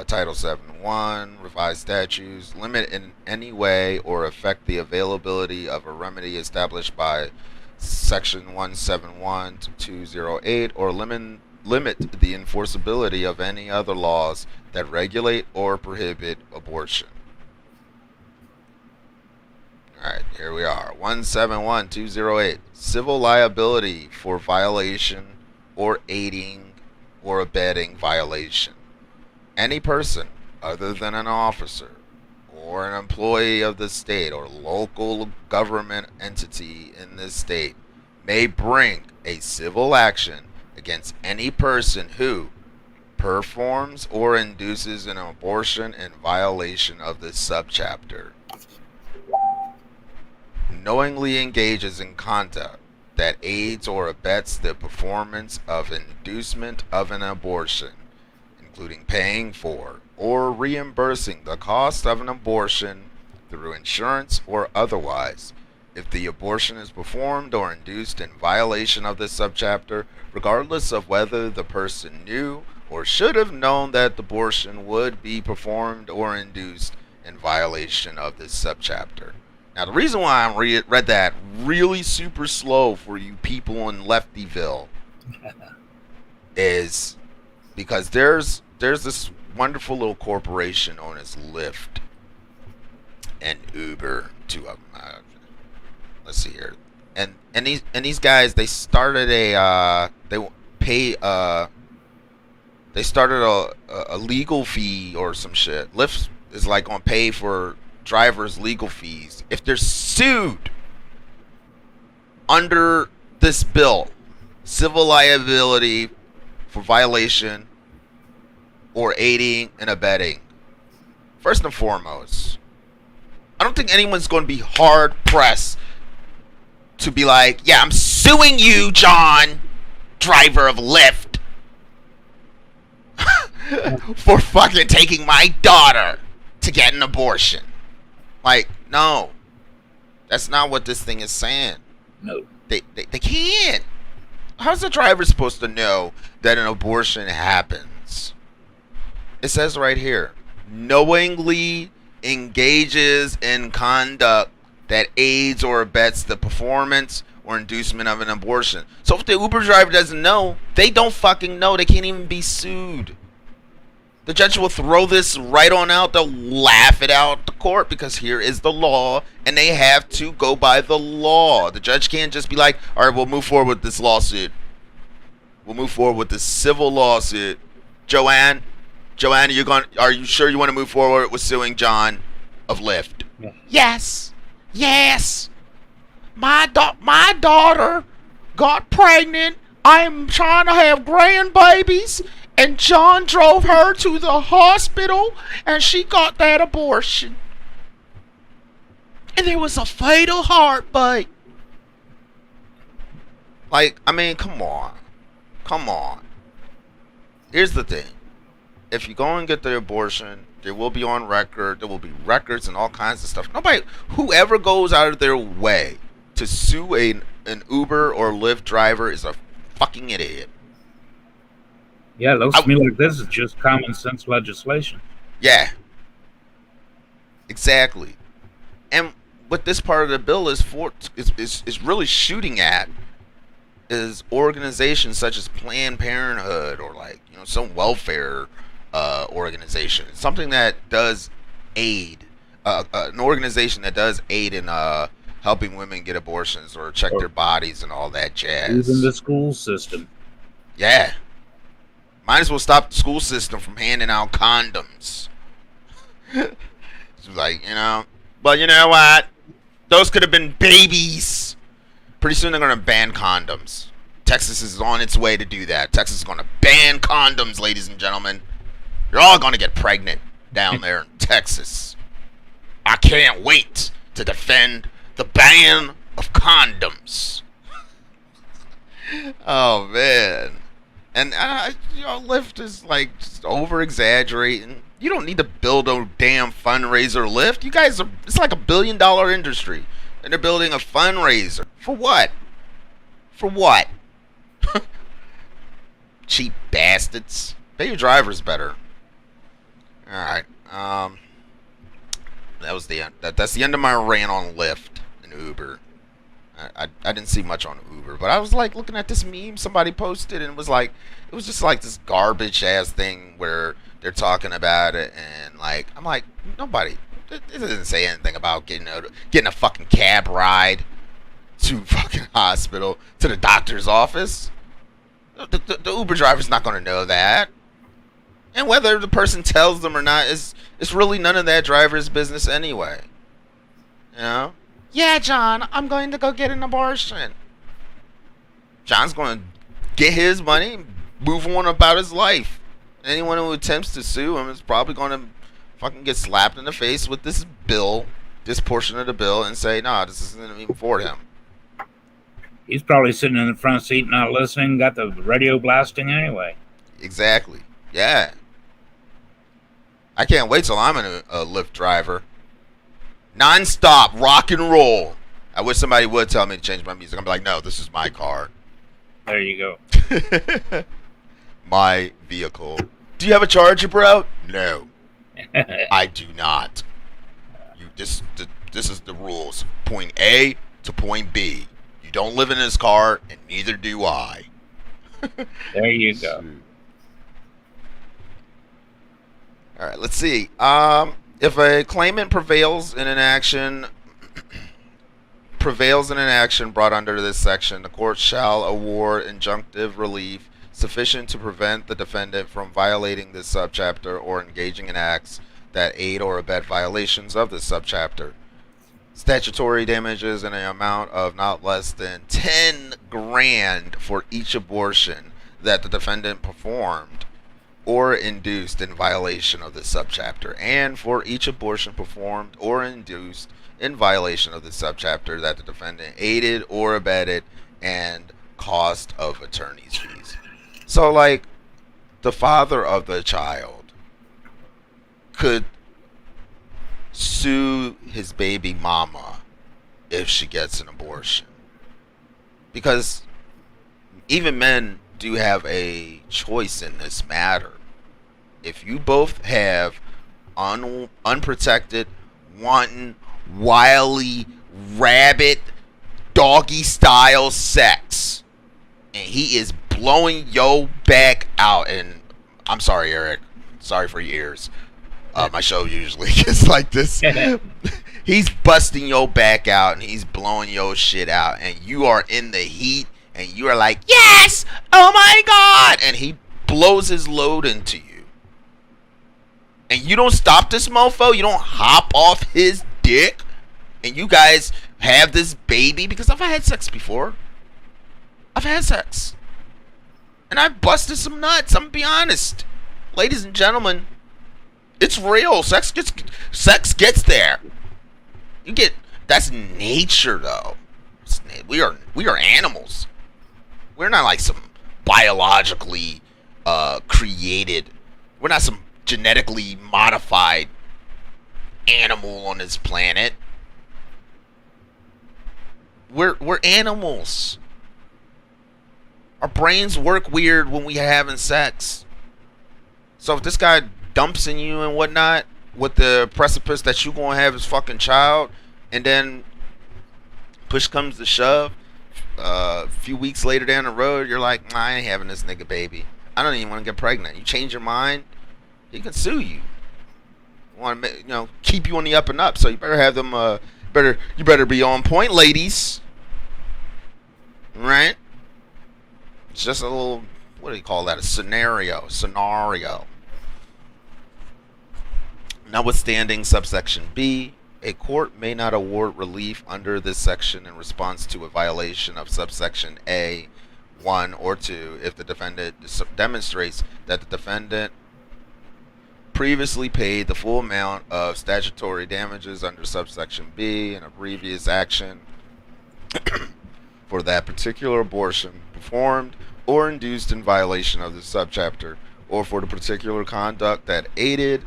Title 7.1, revised statutes, limit in any way or affect the availability of a remedy established by Section 171.208, or limit the enforceability of any other laws that regulate or prohibit abortion. Alright, here we are. 171.208. Civil liability for violation or aiding or abetting violation. Any person other than an officer or an employee of the state or local government entity in this state may bring a civil action against any person who performs or induces an abortion in violation of this subchapter, knowingly engages in conduct that aids or abets the performance of inducement of an abortion, including paying for or reimbursing the cost of an abortion through insurance or otherwise, if the abortion is performed or induced in violation of this subchapter, regardless of whether the person knew or should have known that the abortion would be performed or induced in violation of this subchapter. Now, the reason why I read that really super slow for you people in Leftyville is because there's this wonderful little corporation known as Lyft and Uber, two of them. Let's see here, and these guys, they started a legal fee or some shit. Lyft is like gonna pay for drivers' legal fees if they're sued under this bill, civil liability for violation or aiding and abetting. First and foremost, I don't think anyone's going to be hard pressed to be like, yeah, I'm suing you, John, driver of Lyft, for fucking taking my daughter to get an abortion. Like, no. That's not what this thing is saying. No. They can't. How's the driver supposed to know that an abortion happens? It says right here, knowingly engages in conduct that aids or abets the performance or inducement of an abortion. So if the Uber driver doesn't know, they don't fucking know. They can't even be sued. The judge will throw this right on out. They'll laugh it out to court because here is the law, and they have to go by the law. The judge can't just be like, all right, we'll move forward with this lawsuit. We'll move forward with this civil lawsuit. Joanne, are you sure you want to move forward with suing John of Lyft? Yeah. Yes. My daughter got pregnant. I'm trying to have grandbabies. And John drove her to the hospital, and she got that abortion. And there was a fatal heartbeat. Like, I mean, come on. Here's the thing. If you go and get the abortion, there will be on record. There will be records and all kinds of stuff. Whoever goes out of their way to sue an Uber or Lyft driver is a fucking idiot. Yeah, it looks to me like this is just common sense legislation. Yeah. Exactly. And what this part of the bill is really shooting at is organizations such as Planned Parenthood or some welfare organization. Something that does aid, an organization that does aid in helping women get abortions or check their bodies and all that jazz. Even the school system. Yeah. Might as well stop the school system from handing out condoms. It's like, but you know what? Those could have been babies. Pretty soon they're going to ban condoms. Texas is on its way to do that. Texas is going to ban condoms, ladies and gentlemen. You're all going to get pregnant down there in Texas. I can't wait to defend the ban of condoms. Oh, man. And, Lyft is, just over-exaggerating. You don't need to build a damn fundraiser, Lyft. You guys it's like $1 billion industry. And they're building a fundraiser. For what? Cheap bastards. Pay your drivers better. Alright. That was the end. That's the end of my rant on Lyft and Uber. I didn't see much on Uber, but I was looking at this meme somebody posted, and it was just this garbage ass thing where they're talking about it, and I'm like, nobody, it doesn't say anything about getting a fucking cab ride to fucking hospital, to the doctor's office. The Uber driver's not going to know that, and whether the person tells them or not it's really none of that driver's business anyway. Yeah, John, I'm going to go get an abortion. John's going to get his money and move on about his life. Anyone who attempts to sue him is probably going to fucking get slapped in the face with this bill, this portion of the bill, and say, no, this isn't even for him. He's probably sitting in the front seat not listening, got the radio blasting anyway. Exactly. Yeah. I can't wait till I'm a Lyft driver. Non-stop rock and roll. I wish somebody would tell me to change my music. I'm like, no, this is my car. There you go. My vehicle. Do you have a charger, bro? No. I do not. This is the rules. Point A to point B. You don't live in this car, and neither do I. There you go. All right, let's see. If a claimant prevails in an action brought under this section, the court shall award injunctive relief sufficient to prevent the defendant from violating this subchapter or engaging in acts that aid or abet violations of this subchapter. Statutory damages in an amount of not less than 10 grand for each abortion that the defendant performed or induced in violation of this subchapter, and for each abortion performed or induced in violation of this subchapter that the defendant aided or abetted, and cost of attorney's fees. So, the father of the child could sue his baby mama if she gets an abortion. Because even men do have a choice in this matter. If you both have unprotected, wanton, wily, rabid, doggy style sex, and he is blowing your back out, and I'm sorry, Eric, sorry for your ears. My show usually gets like this. He's busting your back out and he's blowing your shit out, and you are in the heat and you are like, yes, oh my god, and he blows his load into you, and you don't stop this mofo, you don't hop off his dick, and you guys have this baby. Because I've had sex before. I've had sex and I've busted some nuts. I'm gonna be honest, ladies and gentlemen, it's real. Sex gets there. That's nature, though. We are animals. We're not like some biologically created. We're not some genetically modified animal on this planet. We're animals. Our brains work weird when we having sex. So if this guy dumps in you and whatnot, with the precipice that you gonna have his fucking child, and then push comes to shove, a few weeks later down the road, you're like, nah, I ain't having this nigga baby. I don't even want to get pregnant. You change your mind, he can sue you. Want to, keep you on the up and up. So you better have them. You better be on point, ladies. Right? It's just a little. What do you call that? A scenario. Notwithstanding subsection B, a court may not award relief under this section in response to a violation of subsection A, 1 or 2 if the defendant demonstrates that the defendant previously paid the full amount of statutory damages under subsection B in a previous action for that particular abortion performed or induced in violation of this subchapter, or for the particular conduct that aided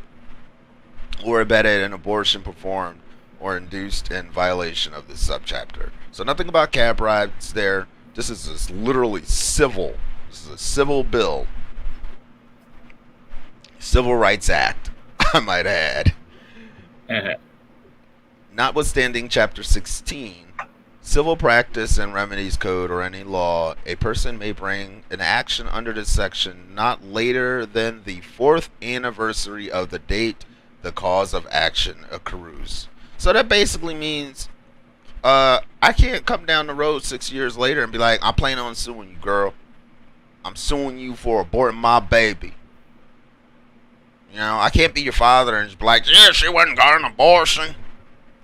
or abetted an abortion performed or induced in violation of this subchapter. So nothing about cab rides there. This is literally civil. This is a civil bill. Civil Rights Act, I might add. Notwithstanding Chapter 16, Civil Practice and Remedies Code or any law, a person may bring an action under this section not later than the 4th anniversary of the date the cause of action accrues. So that basically means I can't come down the road 6 years later and be like, I'm planning on suing you, girl. I'm suing you for aborting my baby. I can't be your father and just be like, yeah, she wasn't got an abortion,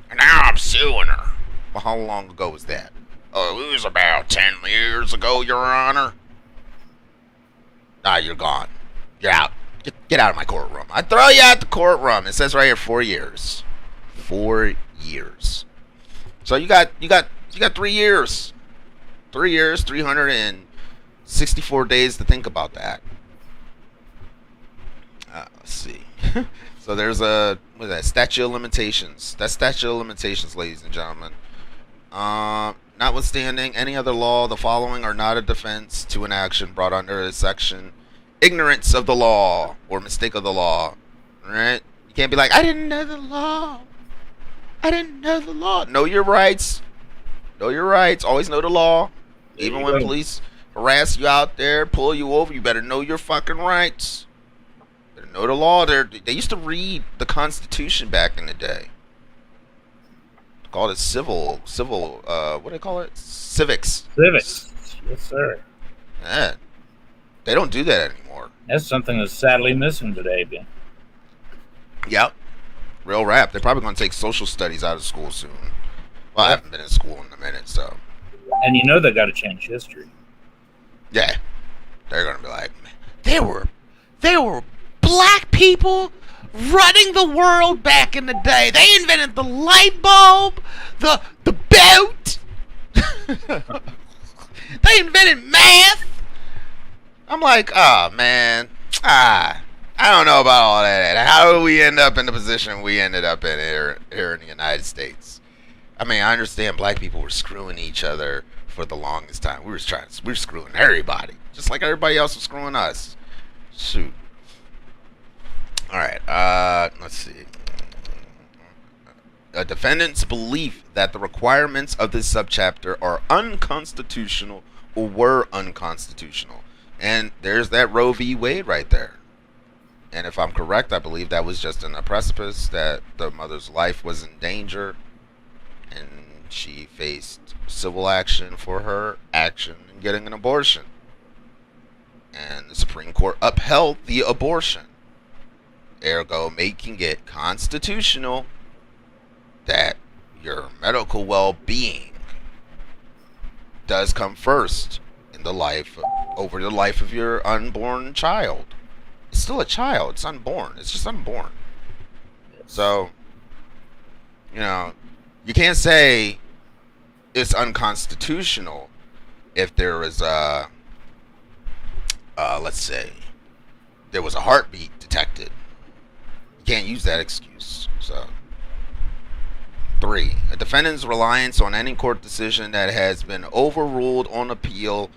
and now I'm suing her. Well, how long ago was that? Oh, it was about 10 years ago, Your Honor. Ah, you're gone. You're out. Get out of my courtroom. I throw you out the courtroom. It says right here 4 years. 4 years. So you got 3 years. 3 years, 364 days to think about that. Let's see. So there's statute of limitations. That's statute of limitations, ladies and gentlemen. Notwithstanding any other law, the following are not a defense to an action brought under this section: ignorance of the law or mistake of the law. Right? You can't be like, I didn't know the law. Know your rights. Always know the law. Even when police harass you out there, pull you over, you better know your fucking rights. Know the law. They used to read the Constitution back in the day. Called it civil. What do they call it? Civics. Yes, sir. Yeah. They don't do that anymore. That's something that's sadly missing today, Ben. Yep. Real rap. They're probably going to take social studies out of school soon. Well, I haven't been in school in a minute, so. And they got to change history. Yeah. They're going to be like, there were black people running the world back in the day. They invented the light bulb, the boat. They invented math. I'm like, oh man, I I don't know about all that. How did we end up in the position we ended up in here in the United States? I mean, I understand black people were screwing each other for the longest time. We were screwing everybody, just like everybody else was screwing us. Shoot. All right. Let's see. A defendant's belief that the requirements of this subchapter are unconstitutional or were unconstitutional, and there's that Roe v. Wade right there. And if I'm correct, I believe that was just in a precipice, that the mother's life was in danger, and she faced civil action for her action in getting an abortion. And the Supreme Court upheld the abortion, ergo making it constitutional that your medical well-being does come first in the life over the life of your unborn child. It's still a child. It's unborn. It's just unborn. So, you can't say it's unconstitutional if there is let's say, there was a heartbeat detected. You can't use that excuse. So, 3. A defendant's reliance on any court decision that has been overruled on appeal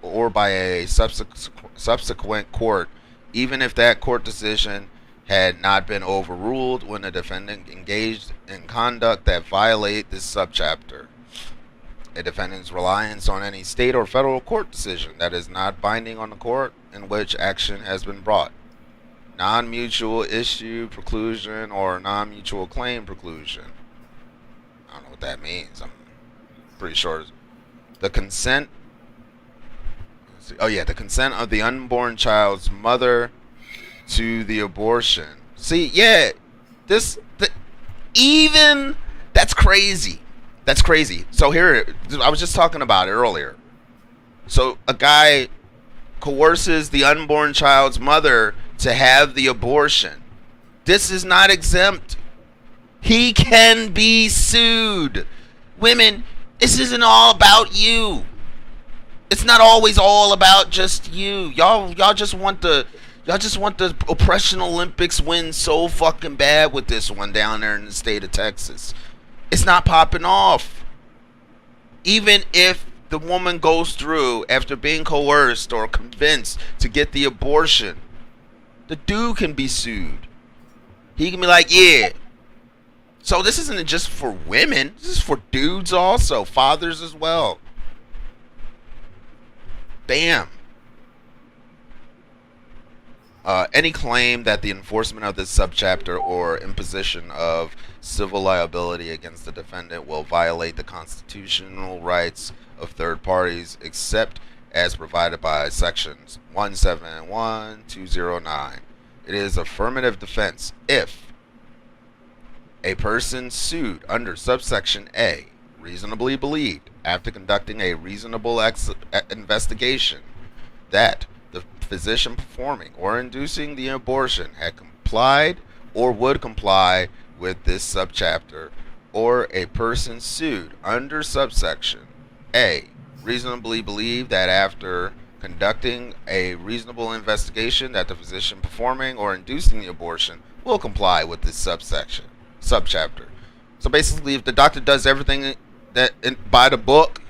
or by a subsequent court, even if that court decision had not been overruled when the defendant engaged in conduct that violate this subchapter. A defendant's reliance on any state or federal court decision that is not binding on the court in which action has been brought. Non-mutual issue preclusion or non-mutual claim preclusion. I don't know what that means. I'm pretty sure the consent. The consent of the unborn child's mother to the abortion. See, that's crazy. That's crazy. So here, I was just talking about it earlier. So a guy coerces the unborn child's mother to have the abortion. This is not exempt. He can be sued. Women, this isn't all about you. It's not always all about just you. Y'all just want the oppression Olympics win so fucking bad with this one down there in the state of Texas. It's not popping off. Even if the woman goes through after being coerced or convinced to get the abortion, the dude can be sued. He can be like, yeah. So this isn't just for women. This is for dudes also. Fathers as well. Bam. Any claim that the enforcement of this subchapter or imposition of civil liability against the defendant will violate the constitutional rights of third parties except as provided by sections 171, 209. It is affirmative defense if a person sued under subsection A reasonably believed, after conducting a reasonable investigation, that the physician performing or inducing the abortion had complied or would comply with this subchapter, or a person sued under subsection A reasonably believed that after conducting a reasonable investigation that the physician performing or inducing the abortion will comply with this subchapter. So basically, if the doctor does everything by the book,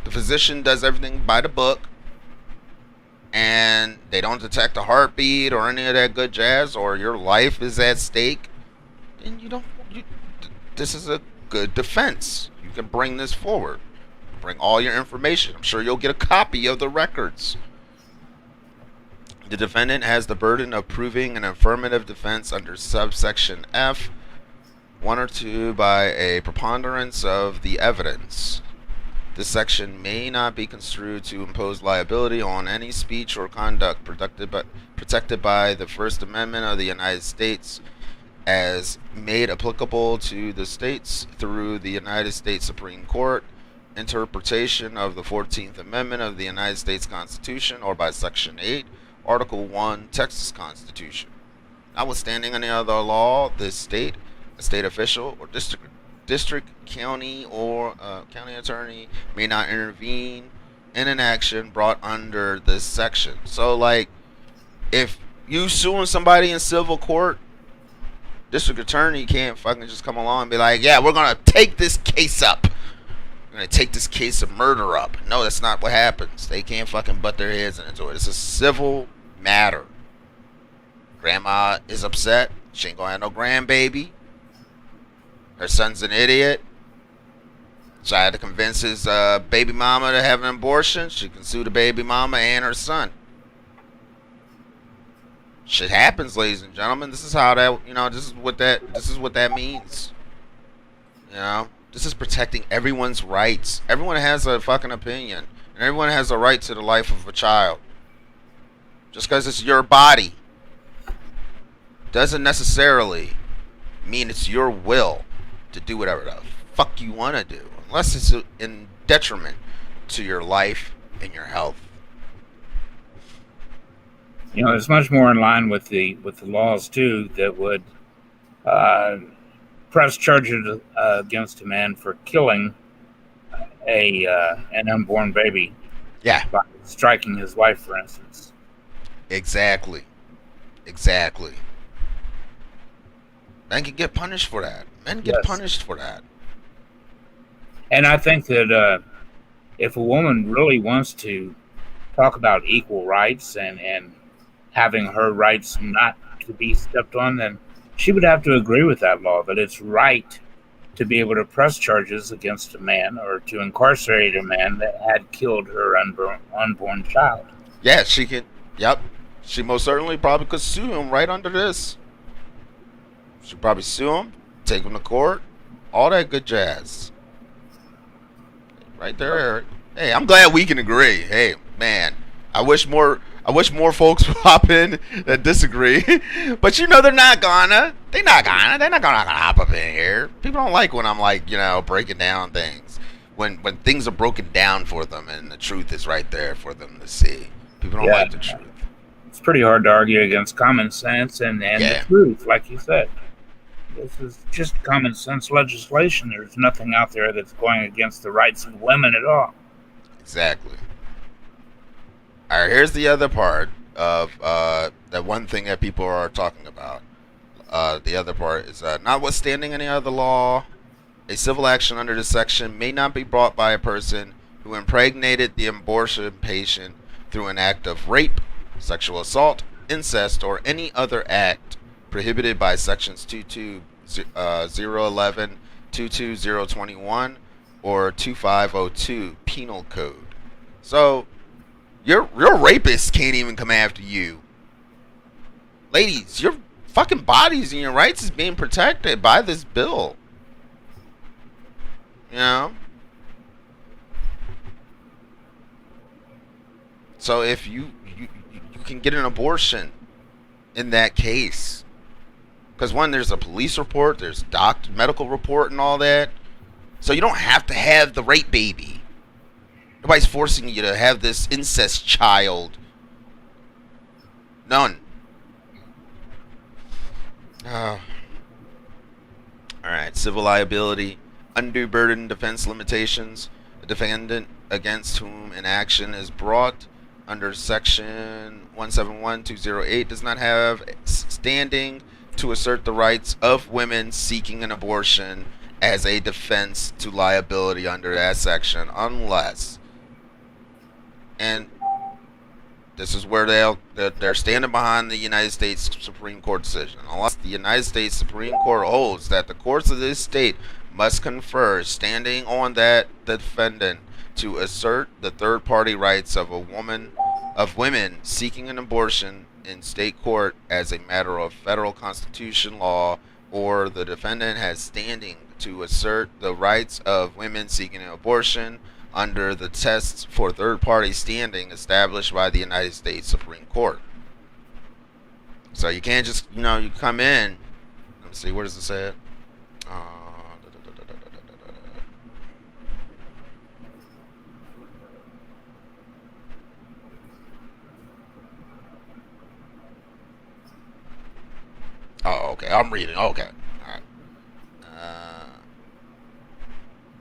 the physician does everything by the book, and they don't detect a heartbeat or any of that good jazz, or your life is at stake, then this is a good defense. You can bring this forward. Bring all your information. I'm sure you'll get a copy of the records. The defendant has the burden of proving an affirmative defense under subsection F, 1 or 2, by a preponderance of the evidence. This section may not be construed to impose liability on any speech or conduct protected by the First Amendment of the United States as made applicable to the states through the United States Supreme Court interpretation of the 14th Amendment of the United States Constitution, or by Section 8, Article 1, Texas Constitution. Notwithstanding any other law, this state, a state official, or district, county, or county attorney may not intervene in an action brought under this section. So, like, If you suing somebody in civil court, district attorney can't fucking just come along and be like, yeah, we're gonna take this case up. We're gonna take this case of murder up. No, that's not what happens. They can't fucking butt their heads into it. It's a civil matter. Grandma is upset. She ain't gonna have no grandbaby. Her son's an idiot. Tried to convince his baby mama to have an abortion. She can sue the baby mama and her son. Shit happens, ladies and gentlemen. This is how that, this is what that means. This is protecting everyone's rights. Everyone has a fucking opinion, and everyone has a right to the life of a child. Just because it's your body doesn't necessarily mean it's your will to do whatever the fuck you want to do, unless it's in detriment to your life and your health. It's much more in line with the laws too that would press charges against a man for killing an unborn baby. Yeah, by striking his wife, for instance. Exactly. Men can get punished for that. Punished for that. And I think that if a woman really wants to talk about equal rights and having her rights not to be stepped on, then she would have to agree with that law, that it's right to be able to press charges against a man or to incarcerate a man that had killed her unborn child. Yeah, she can. Yep. She most certainly probably could sue him right under this. She'd probably sue him, take him to court, all that good jazz. Right there, Eric. Hey, I'm glad we can agree. Hey, man, I wish more folks would hop in that disagree, but they're not gonna. They're not gonna hop up in here. People don't like when I'm breaking down things. When things are broken down for them and the truth is right there for them to see. People don't like the truth. It's pretty hard to argue against common sense and the truth, like you said. This is just common sense legislation. There's nothing out there that's going against the rights of women at all. Exactly. All right, here's the other part of that one thing that people are talking about. The other part is notwithstanding any other law, a civil action under this section may not be brought by a person who impregnated the abortion patient through an act of rape, sexual assault, incest, or any other act prohibited by sections 22011, 22021, or 2502 Penal Code. So your rapists can't even come after you. Ladies, your fucking bodies and your rights is being protected by this bill. So if you can get an abortion in that case, because one, there's a police report, there's medical report and all that, so you don't have to have the rape baby. Nobody's forcing you to have this incest child. None. Alright, civil liability, undue burden defense limitations. A defendant against whom an action is brought under section 171208 does not have standing to assert the rights of women seeking an abortion as a defense to liability under that section unless, and this is where they're standing behind the United States Supreme Court decision, unless the United States Supreme Court holds that the courts of this state must confer standing on that defendant to assert the third-party rights of women seeking an abortion in state court as a matter of federal constitution law, or the defendant has standing to assert the rights of women seeking an abortion under the tests for third-party standing established by the United States Supreme Court. So you can't just, you come in. Let me see, where does it say it? Oh, okay. I'm reading. Okay. All right.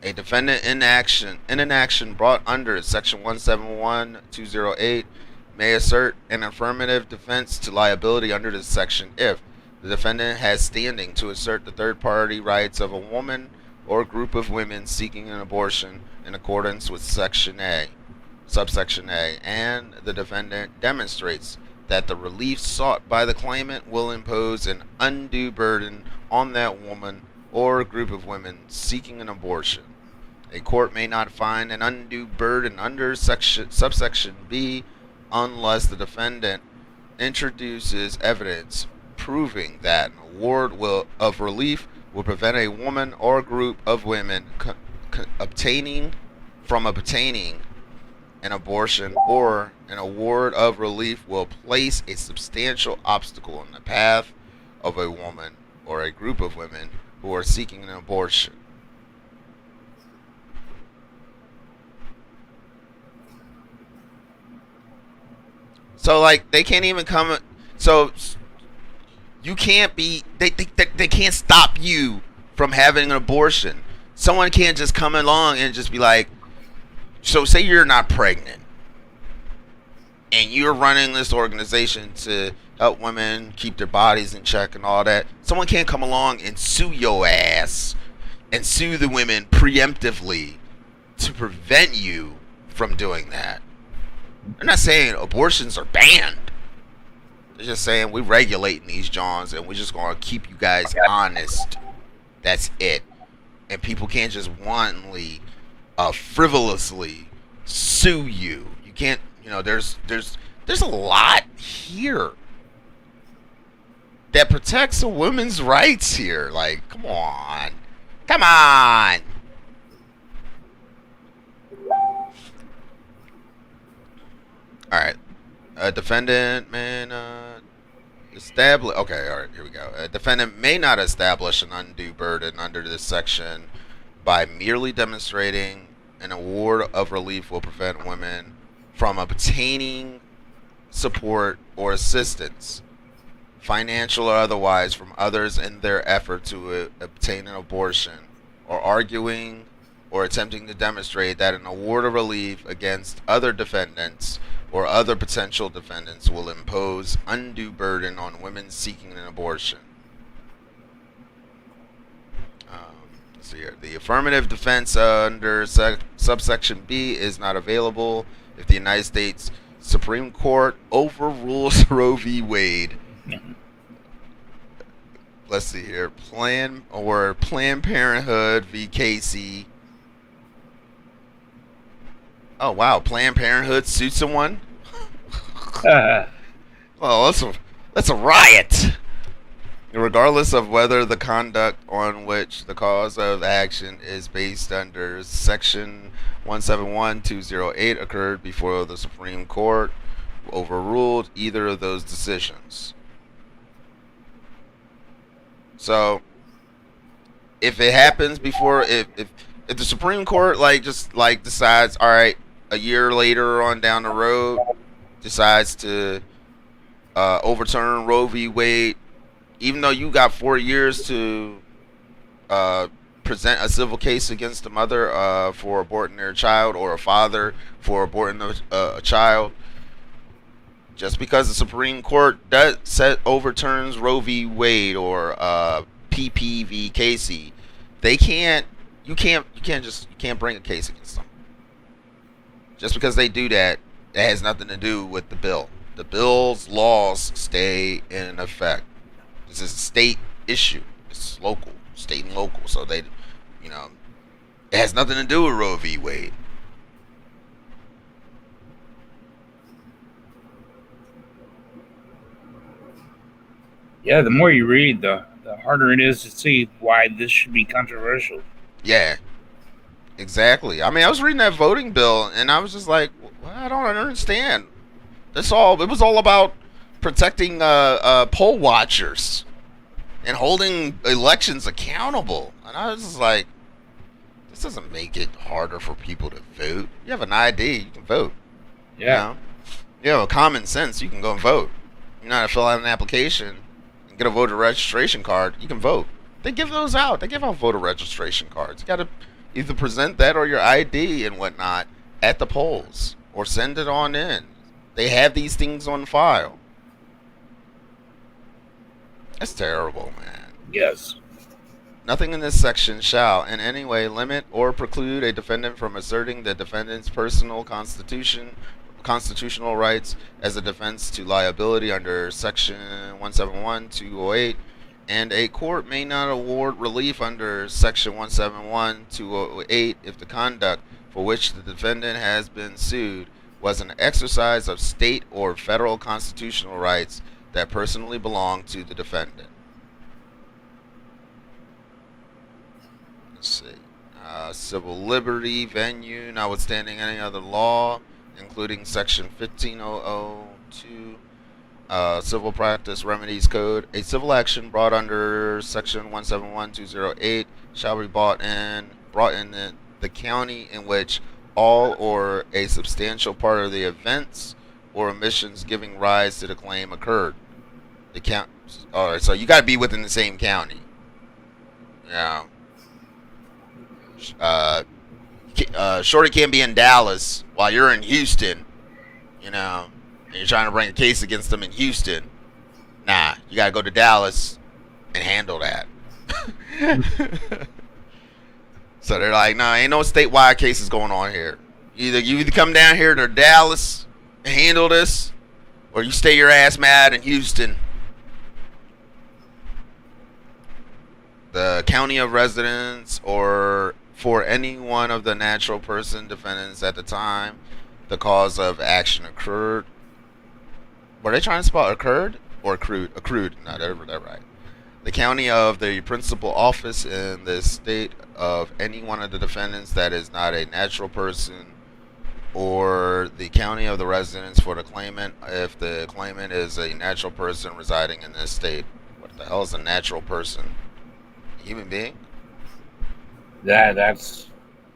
A defendant in an action brought under section 171208 may assert an affirmative defense to liability under this section if the defendant has standing to assert the third-party rights of a woman or group of women seeking an abortion in accordance with Section A, subsection A, and the defendant demonstrates that the relief sought by the claimant will impose an undue burden on that woman or group of women seeking an abortion. A court may not find an undue burden under subsection B unless the defendant introduces evidence proving that an award of relief will prevent a woman or group of women obtaining an abortion, or an award of relief will place a substantial obstacle in the path of a woman or a group of women who are seeking an abortion. So, like, they can't even come. So, you can't be. They can't stop you from having an abortion. Someone can't just come along and just be like, so say you're not pregnant and you're running this organization to help women keep their bodies in check and all that. Someone can't come along and sue your ass and sue the women preemptively to prevent you from doing that. They're not saying abortions are banned. They're just saying we're regulating these Johns and we're just going to keep you guys honest. That's it. And people can't just wantonly, frivolously sue you. You can't, there's a lot here that protects a woman's rights here. Like, come on. Come on. Alright. A defendant establish. Okay, alright, here we go. A defendant may not establish an undue burden under this section by merely demonstrating an award of relief will prevent women from obtaining support or assistance, financial or otherwise, from others in their effort to obtain an abortion, or arguing or attempting to demonstrate that an award of relief against other defendants or other potential defendants will impose undue burden on women seeking an abortion. Let's see here. The affirmative defense under subsection B is not available if the United States Supreme Court overrules Roe v. Wade. Let's see here. Planned Parenthood v. Casey. Oh wow, Planned Parenthood sued someone? Well, that's a riot. Regardless of whether the conduct on which the cause of action is based under Section 171208 occurred before the Supreme Court overruled either of those decisions. So, if it happens before, if the Supreme Court decides, all right, a year later on down the road, decides to overturn Roe v. Wade, even though you got 4 years to present a civil case against the mother for aborting their child, or a father for aborting a child, just because the Supreme Court overturns Roe v. Wade or PP v. Casey, you can't bring a case against them. Just because they do that, that has nothing to do with the bill. The bill's laws stay in effect. This is a state issue. It's local, state and local. So it has nothing to do with Roe v. Wade. Yeah, the more you read, the harder it is to see why this should be controversial. Yeah, exactly. I mean, I was reading that voting bill, and I was just like, well, I don't understand. It was all about protecting poll watchers and holding elections accountable. And I was just like, this doesn't make it harder for people to vote. You have an ID, you can vote. Yeah. You have a common sense, you can go and vote. You know how to fill out an application and get a voter registration card, you can vote. They give those out. They give out voter registration cards. You got to either present that or your ID and whatnot at the polls, or send it on in. They have these things on file. That's terrible, man. Yes. Nothing in this section shall in any way limit or preclude a defendant from asserting the defendant's personal constitutional rights as a defense to liability under section 171, 208, and a court may not award relief under section 171, 208 if the conduct for which the defendant has been sued was an exercise of state or federal constitutional rights that personally belong to the defendant. Let's see. Civil liberty, venue, notwithstanding any other law, including section 15002, Civil Practice Remedies Code. A civil action brought under section 171-208 shall be brought in the county in which all or a substantial part of the events or omissions giving rise to the claim occurred. All right, so you got to be within the same county. Yeah. Shorty can't be in Dallas while you're in Houston, and you're trying to bring a case against them in Houston. Nah, you gotta go to Dallas and handle that. So they're like, nah, ain't no statewide cases going on here. You either come down here to Dallas and handle this, or you stay your ass mad in Houston. The county of residence or for any one of the natural person defendants at the time the cause of action occurred. Were they trying to spell occurred or accrued? Accrued. No, they're right. The county of the principal office in the state of any one of the defendants that is not a natural person, or the county of the residence for the claimant if the claimant is a natural person residing in this state. What the hell is a natural person? Human being? That's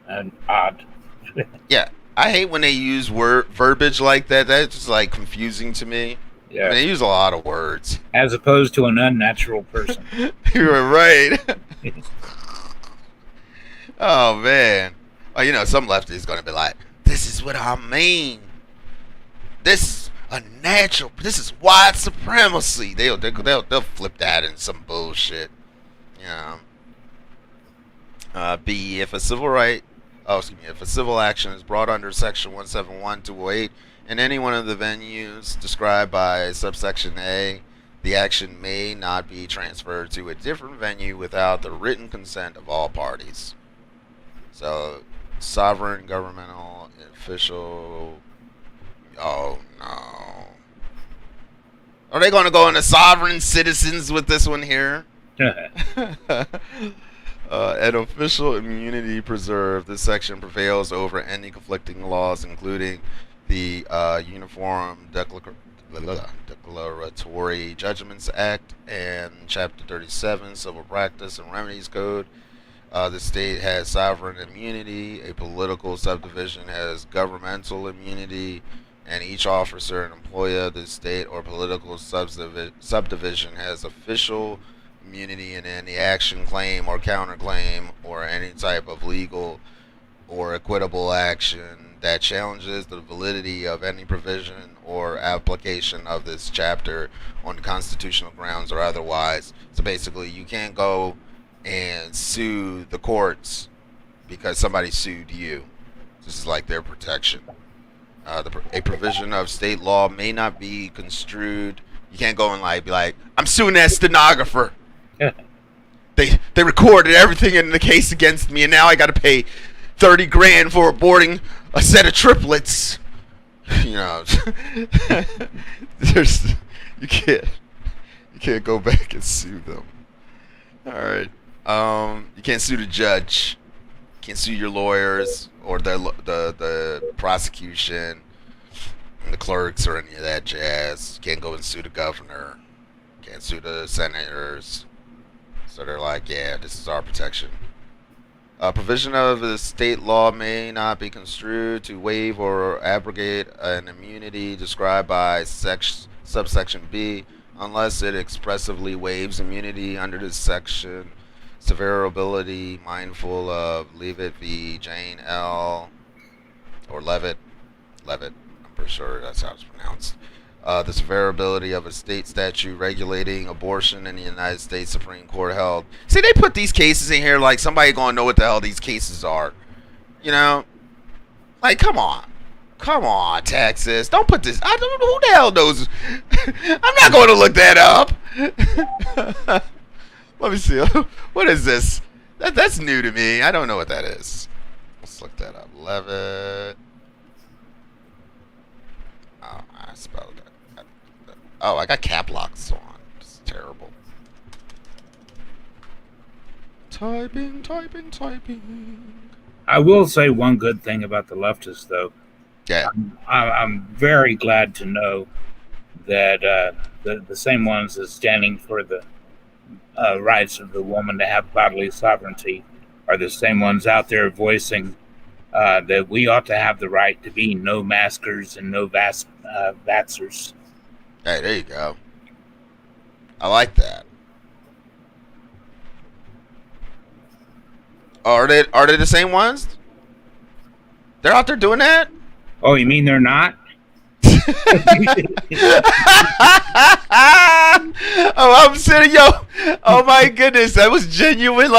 an odd. Yeah, I hate when they use verbiage like that. That's just like confusing to me. Yeah. I mean, they use a lot of words. As opposed to an unnatural person. You're right. Oh man. Oh, some lefty's gonna be like, "This is what I mean. This is a natural. This is white supremacy." They'll flip that in some bullshit. B, if a civil action is brought under section 171-208 in any one of the venues described by subsection A, the action may not be transferred to a different venue without the written consent of all parties. So, sovereign, governmental, official. Oh no. Are they going to go into sovereign citizens with this one here? An official immunity preserved. This section prevails over any conflicting laws, including the Uniform Declaratory Judgments Act and Chapter 37 Civil Practice and Remedies Code. The state has sovereign immunity. A political subdivision has governmental immunity, and each officer and employee of the state or political subdivision has official immunity in any action, claim, or counterclaim, or any type of legal or equitable action that challenges the validity of any provision or application of this chapter on constitutional grounds or otherwise. So basically, you can't go and sue the courts because somebody sued you. This is like their protection. A provision of state law may not be construed. You can't go and be like, I'm suing that stenographer. They recorded everything in the case against me, and now I got to pay $30,000 for aborting a set of triplets. There's you can't go back and sue them. All right. You can't sue the judge. You can't sue your lawyers or the prosecution and the clerks or any of that jazz. You can't go and sue the governor. You can't sue the senators. So they're like, yeah, this is our protection. A provision of the state law may not be construed to waive or abrogate an immunity described by subsection B unless it expressively waives immunity under this section. Severability, mindful of Leavitt v. Jane L. or Levitt. I'm pretty sure that's how it's pronounced. The severability of a state statute regulating abortion in the United States Supreme Court held. See, they put these cases in here like somebody gonna know what the hell these cases are. You know? Like, come on. Come on, Texas. Don't put this. I don't know who the hell knows. I'm not going to look that up. Let me see. What is this? That's new to me. I don't know what that is. Let's look that up. Levitt. Oh, I spelled it. Oh, I got cap locks on. It's terrible. Typing. I will say one good thing about the leftists, though. Yeah. I'm very glad to know that the same ones that's standing for the rights of the woman to have bodily sovereignty are the same ones out there voicing that we ought to have the right to be no maskers and no vaxxers. Hey, there you go. I like that. Are they the same ones? They're out there doing that? Oh, you mean they're not? Oh, I'm sitting, oh my goodness, that was genuine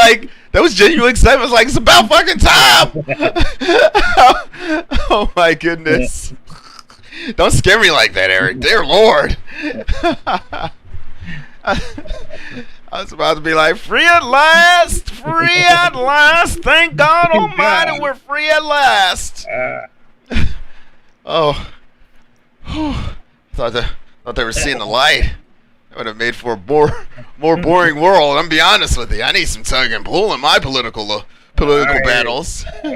excitement. It's like, it's about fucking time. Oh my goodness. Don't scare me like that, Eric. Dear Lord. I was about to be like, free at last, thank God Almighty, we're free at last. Oh, thought they were seeing the light. That would have made for a more boring world. I'm be honest with you. I need some tug and pull in my political battles. All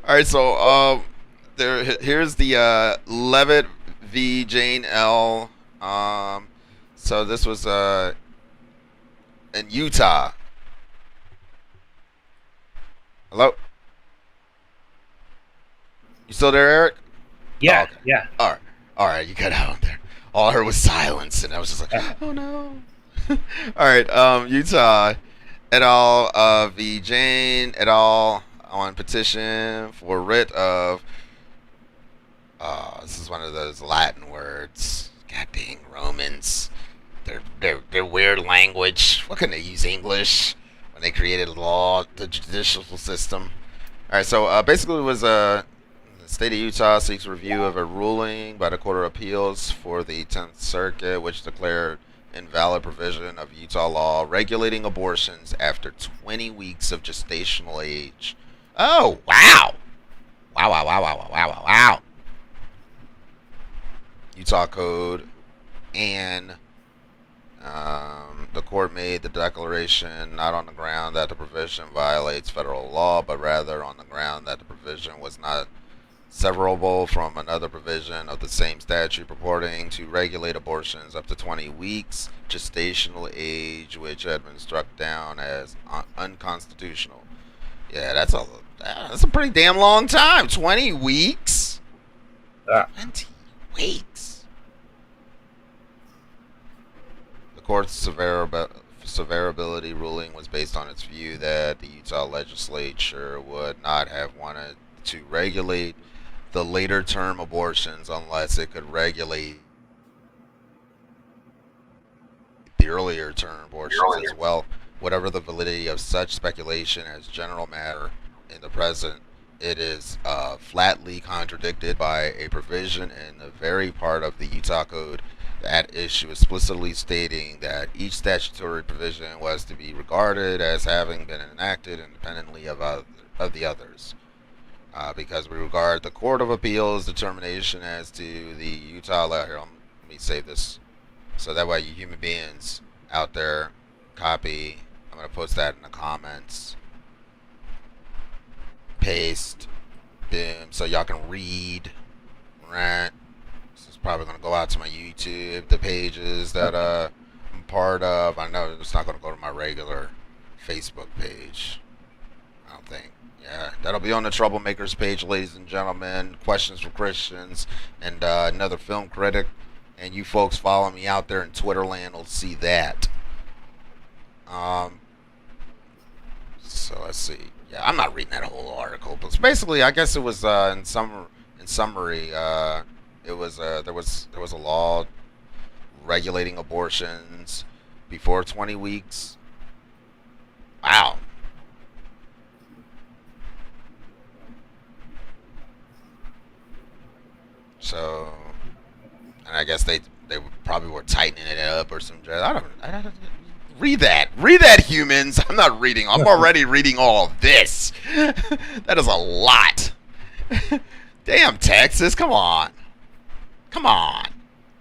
right, so here's the Levitt v. Jane L. So this was in Utah. Hello? You still there, Eric? Yeah, oh, okay. Yeah. All right, you got out there. All I heard was silence, and I was just like, oh no. All right, Utah et al. V. Jane et al. On petition for writ of. This is one of those Latin words. God dang Romans. Their weird language. What can they use English when they created law, the judicial system? All right, so basically it was the state of Utah seeks review of a ruling by the Court of Appeals for the 10th Circuit, which declared invalid provision of Utah law regulating abortions after 20 weeks of gestational age. Oh, wow. Wow. Utah Code and the court made the declaration not on the ground that the provision violates federal law, but rather on the ground that the provision was not severable from another provision of the same statute purporting to regulate abortions up to 20 weeks gestational age, which had been struck down as unconstitutional. Yeah, that's a pretty damn long time. 20 weeks? 20 weeks. The court's severability ruling was based on its view that the Utah legislature would not have wanted to regulate the later term abortions unless it could regulate the earlier term abortions as well. Whatever the validity of such speculation as general matter in the present, it is flatly contradicted by a provision in the very part of the Utah Code at issue, explicitly stating that each statutory provision was to be regarded as having been enacted independently of the others. Because we regard the Court of Appeals determination as to the Utah law. Here, let me save this so that way you human beings out there copy. I'm going to post that in the comments. Paste. Boom. So y'all can read. Right. This is probably going to go out to my YouTube, the pages that I'm part of. I know it's not going to go to my regular Facebook page. I don't think. Yeah, that'll be on the Troublemakers page, ladies and gentlemen. Questions for Christians and another film critic. And you folks follow me out there in Twitterland will see that. So let's see. Yeah, I'm not reading that whole article, but basically, I guess it was in summary, there was a law regulating abortions before 20 weeks. Wow. So, and I guess they probably were tightening it up or some. I don't read that. Read that, humans. I'm not reading. I'm already reading all of this. That is a lot. Damn, Texas. Come on. Come on.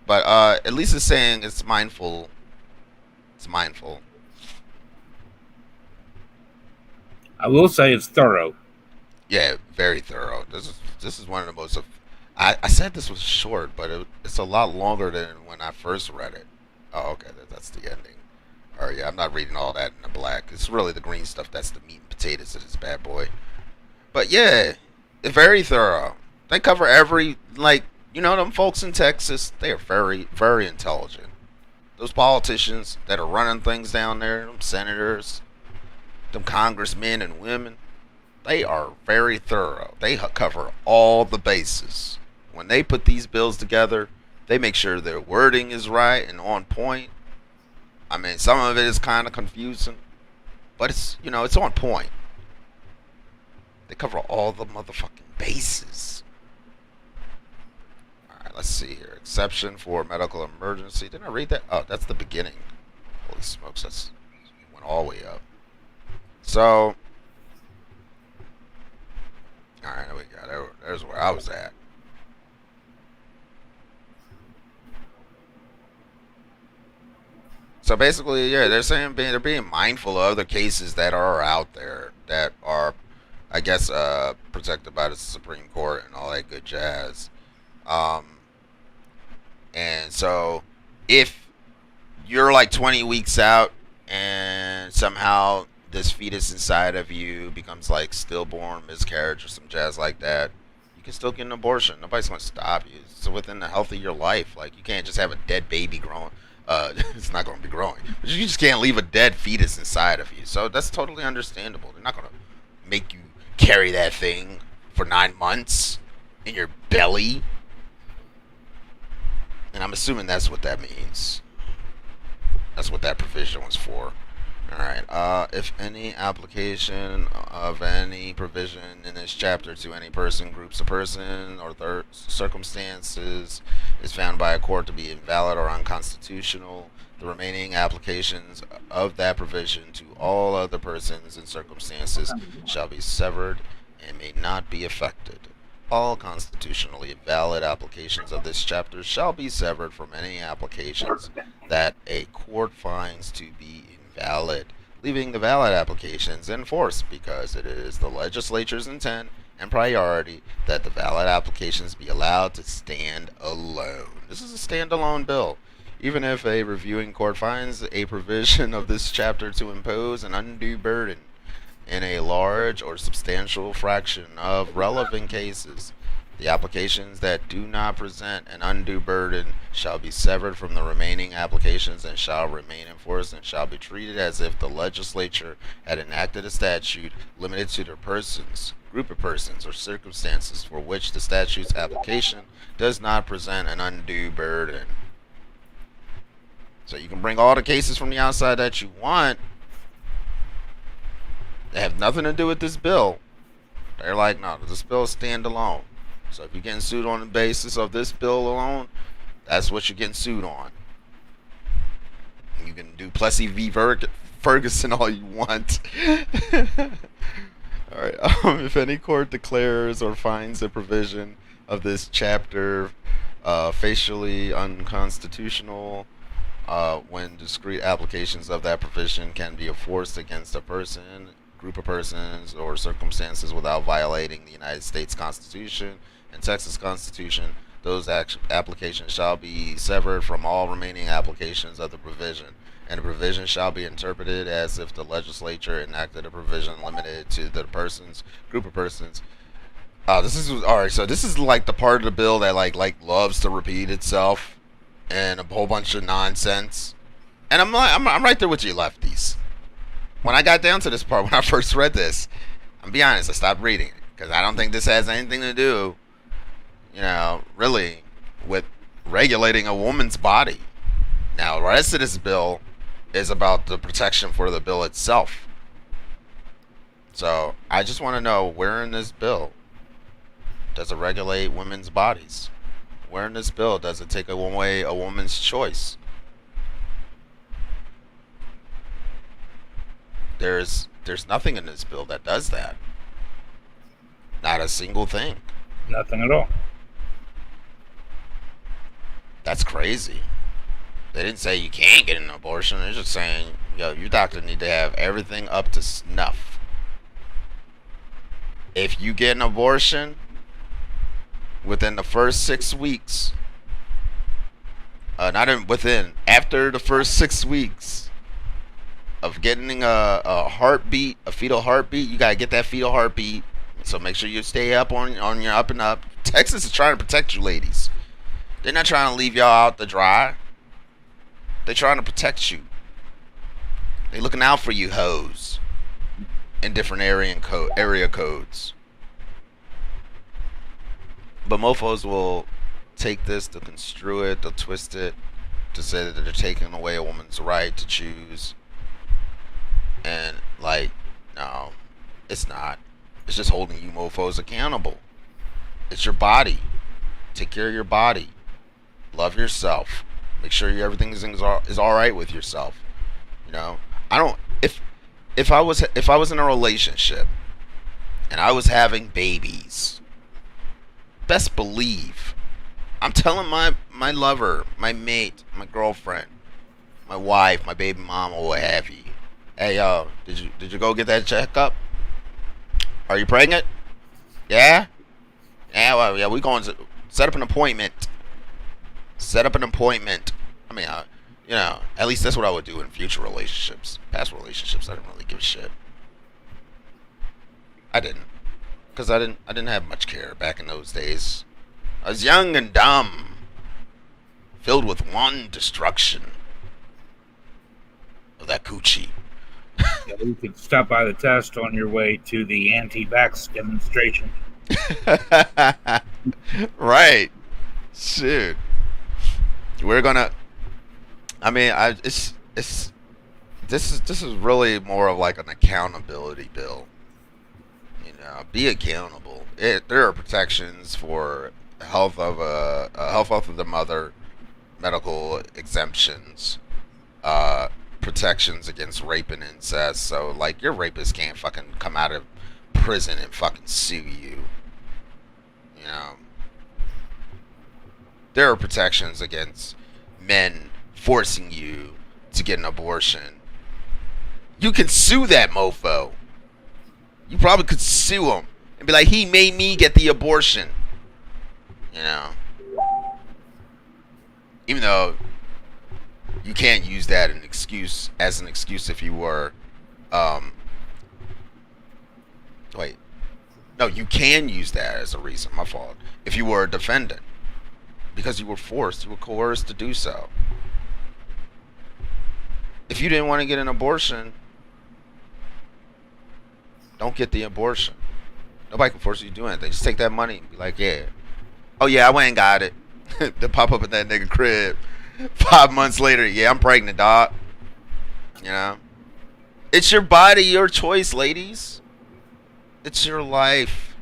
But at least it's saying it's mindful. It's mindful. I will say it's thorough. Yeah, very thorough. This is one of the most. I said this was short, but it's a lot longer than when I first read it. Oh, okay, that's the ending. All right, yeah, I'm not reading all that in the black. It's really the green stuff. That's the meat and potatoes of this bad boy. But yeah, it's very thorough. They cover every, like, them folks in Texas, they are very, very intelligent. Those politicians that are running things down there, them senators, them congressmen and women, they are very thorough. They cover all the bases. When they put these bills together, they make sure their wording is right and on point. I mean, some of it is kind of confusing, but it's on point. They cover all the motherfucking bases. Alright, let's see here. Exception for medical emergency. Didn't I read that? Oh, that's the beginning. Holy smokes, that's went all the way up. So, alright, there we go. There's where I was at. So basically, yeah, they're saying they're being mindful of other cases that are out there that are, I guess, protected by the Supreme Court and all that good jazz. And so, if you're like 20 weeks out and somehow this fetus inside of you becomes like stillborn, miscarriage, or some jazz like that, you can still get an abortion. Nobody's going to stop you. It's within the health of your life. Like, you can't just have a dead baby growing. It's not going to be growing. But you just can't leave a dead fetus inside of you. So that's totally understandable. They're not going to make you carry that thing for 9 months in your belly. And I'm assuming that's what that means. That's what that provision was for. Alright, if any application of any provision in this chapter to any person, groups of person, or their circumstances is found by a court to be invalid or unconstitutional, the remaining applications of that provision to all other persons and circumstances shall be severed and may not be affected. All constitutionally valid applications of this chapter shall be severed from any applications that a court finds to be invalid, leaving the valid applications in force, because it is the legislature's intent and priority that the valid applications be allowed to stand alone. This is a standalone bill. Even if a reviewing court finds a provision of this chapter to impose an undue burden in a large or substantial fraction of relevant cases, the applications that do not present an undue burden shall be severed from the remaining applications and shall remain in force and shall be treated as if the legislature had enacted a statute limited to the persons, group of persons, or circumstances for which the statute's application does not present an undue burden. So you can bring all the cases from the outside that you want. They have nothing to do with this bill. They're like, no, this bill is standalone. So if you're getting sued on the basis of this bill alone, that's what you're getting sued on. You can do Plessy v. Ferguson all you want. Alright, if any court declares or finds a provision of this chapter facially unconstitutional, when discrete applications of that provision can be enforced against a person, group of persons, or circumstances without violating the United States Constitution and Texas Constitution, those applications shall be severed from all remaining applications of the provision, and the provision shall be interpreted as if the legislature enacted a provision limited to the persons, group of persons. This is alright. So this is like the part of the bill that like loves to repeat itself and a whole bunch of nonsense. And I'm right there with you lefties. When I got down to this part, when I first read this, I'm be honest, I stopped reading it because I don't think this has anything to do, really with regulating a woman's body. Now, the rest of this bill is about the protection for the bill itself. So, I just want to know, where in this bill does it regulate women's bodies? Where in this bill does it take away a woman's choice? There's nothing in this bill that does that. Not a single thing. Nothing at all. That's crazy. They didn't say you can't get an abortion. They're just saying, your doctor need to have everything up to snuff. If you get an abortion within the first 6 weeks, after the first 6 weeks of getting a heartbeat, a fetal heartbeat, you gotta get that fetal heartbeat. So make sure you stay up on your up and up. Texas is trying to protect you, ladies. They're not trying to leave y'all out to dry. They're trying to protect you. They're looking out for you hoes in different area codes. But mofos will take this, to construe it, they'll twist it to say that they're taking away a woman's right to choose. And no, it's not. It's just holding you mofos accountable. It's your body. Take care of your body. Love yourself. Make sure everything is all right with yourself. I don't. If I was in a relationship and I was having babies, best believe I'm telling my lover, my mate, my girlfriend, my wife, my baby mama, or what have you. Hey, did you go get that checkup? Are you pregnant? Yeah? Yeah, well, yeah, we going to set up an appointment. Set up an appointment. I mean, at least that's what I would do in future relationships. Past relationships, I didn't really give a shit. I didn't. Because I didn't have much care back in those days. I was young and dumb. Filled with one destruction of that coochie. Yeah, you could stop by the test on your way to the anti-vax demonstration. Right. Shit. We're gonna. I mean, this is really more of like an accountability bill. Be accountable. There are protections for health of the mother, medical exemptions, protections against rape and incest. So your rapist can't fucking come out of prison and fucking sue you. There are protections against men forcing you to get an abortion. You can sue that mofo. You probably could sue him and be like, he made me get the abortion. Even though you can't use that as an excuse if you were, no, you can use that as a reason, my fault, if you were a defendant. Because you were coerced to do so. If you didn't want to get an abortion, don't get the abortion. Nobody can force you to do anything. Just take that money and be like, yeah. Oh yeah, I went and got it. They pop up at that nigga crib 5 months later. Yeah, I'm pregnant, dog. It's your body, your choice, ladies. It's your life.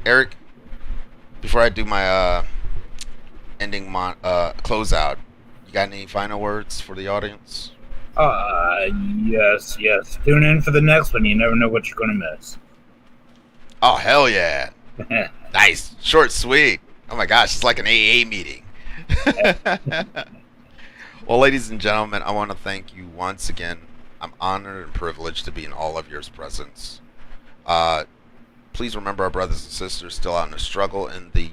Eric, before I do my ending closeout, you got any final words for the audience? Yes. Tune in for the next one. You never know what you're going to miss. Oh, hell yeah. Nice. Short, sweet. Oh my gosh, it's like an AA meeting. Well, ladies and gentlemen, I want to thank you once again. I'm honored and privileged to be in all of your presence. Please remember our brothers and sisters still out in the struggle, and the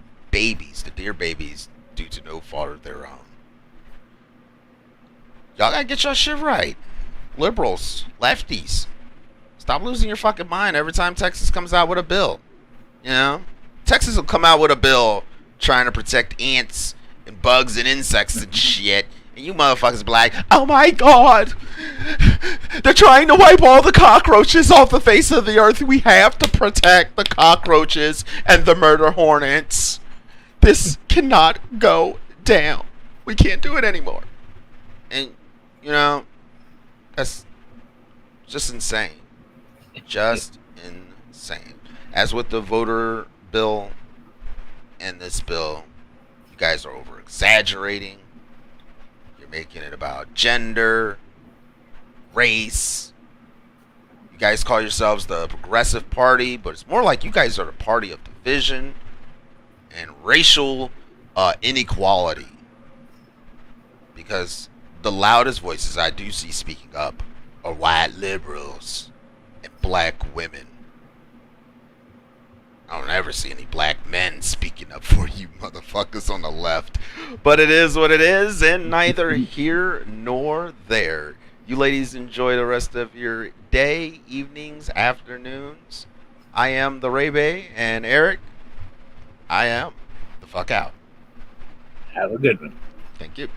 dear babies, due to no fault of their own. Y'all gotta get your shit right. Liberals, lefties, stop losing your fucking mind every time Texas comes out with a bill. Texas will come out with a bill trying to protect ants and bugs and insects and shit, And you motherfuckers be like, oh my god, they're trying to wipe all the cockroaches off the face of the earth. We have to protect the cockroaches and the murder hornets. This cannot go down. We can't do it anymore. And, you know, that's just insane. Just insane. As with the voter bill and this bill, you guys are over exaggerating. You're making it about gender, race. You guys call yourselves the Progressive Party, but it's more like you guys are the party of division and racial inequality. Because the loudest voices I do see speaking up are white liberals and black women. I don't ever see any black men speaking up for you motherfuckers on the left. But it is what it is, and neither here nor there. You ladies enjoy the rest of your day, evenings, afternoons. I am the Ray-Bay, and Eric, I am the fuck out. Have a good one. Thank you.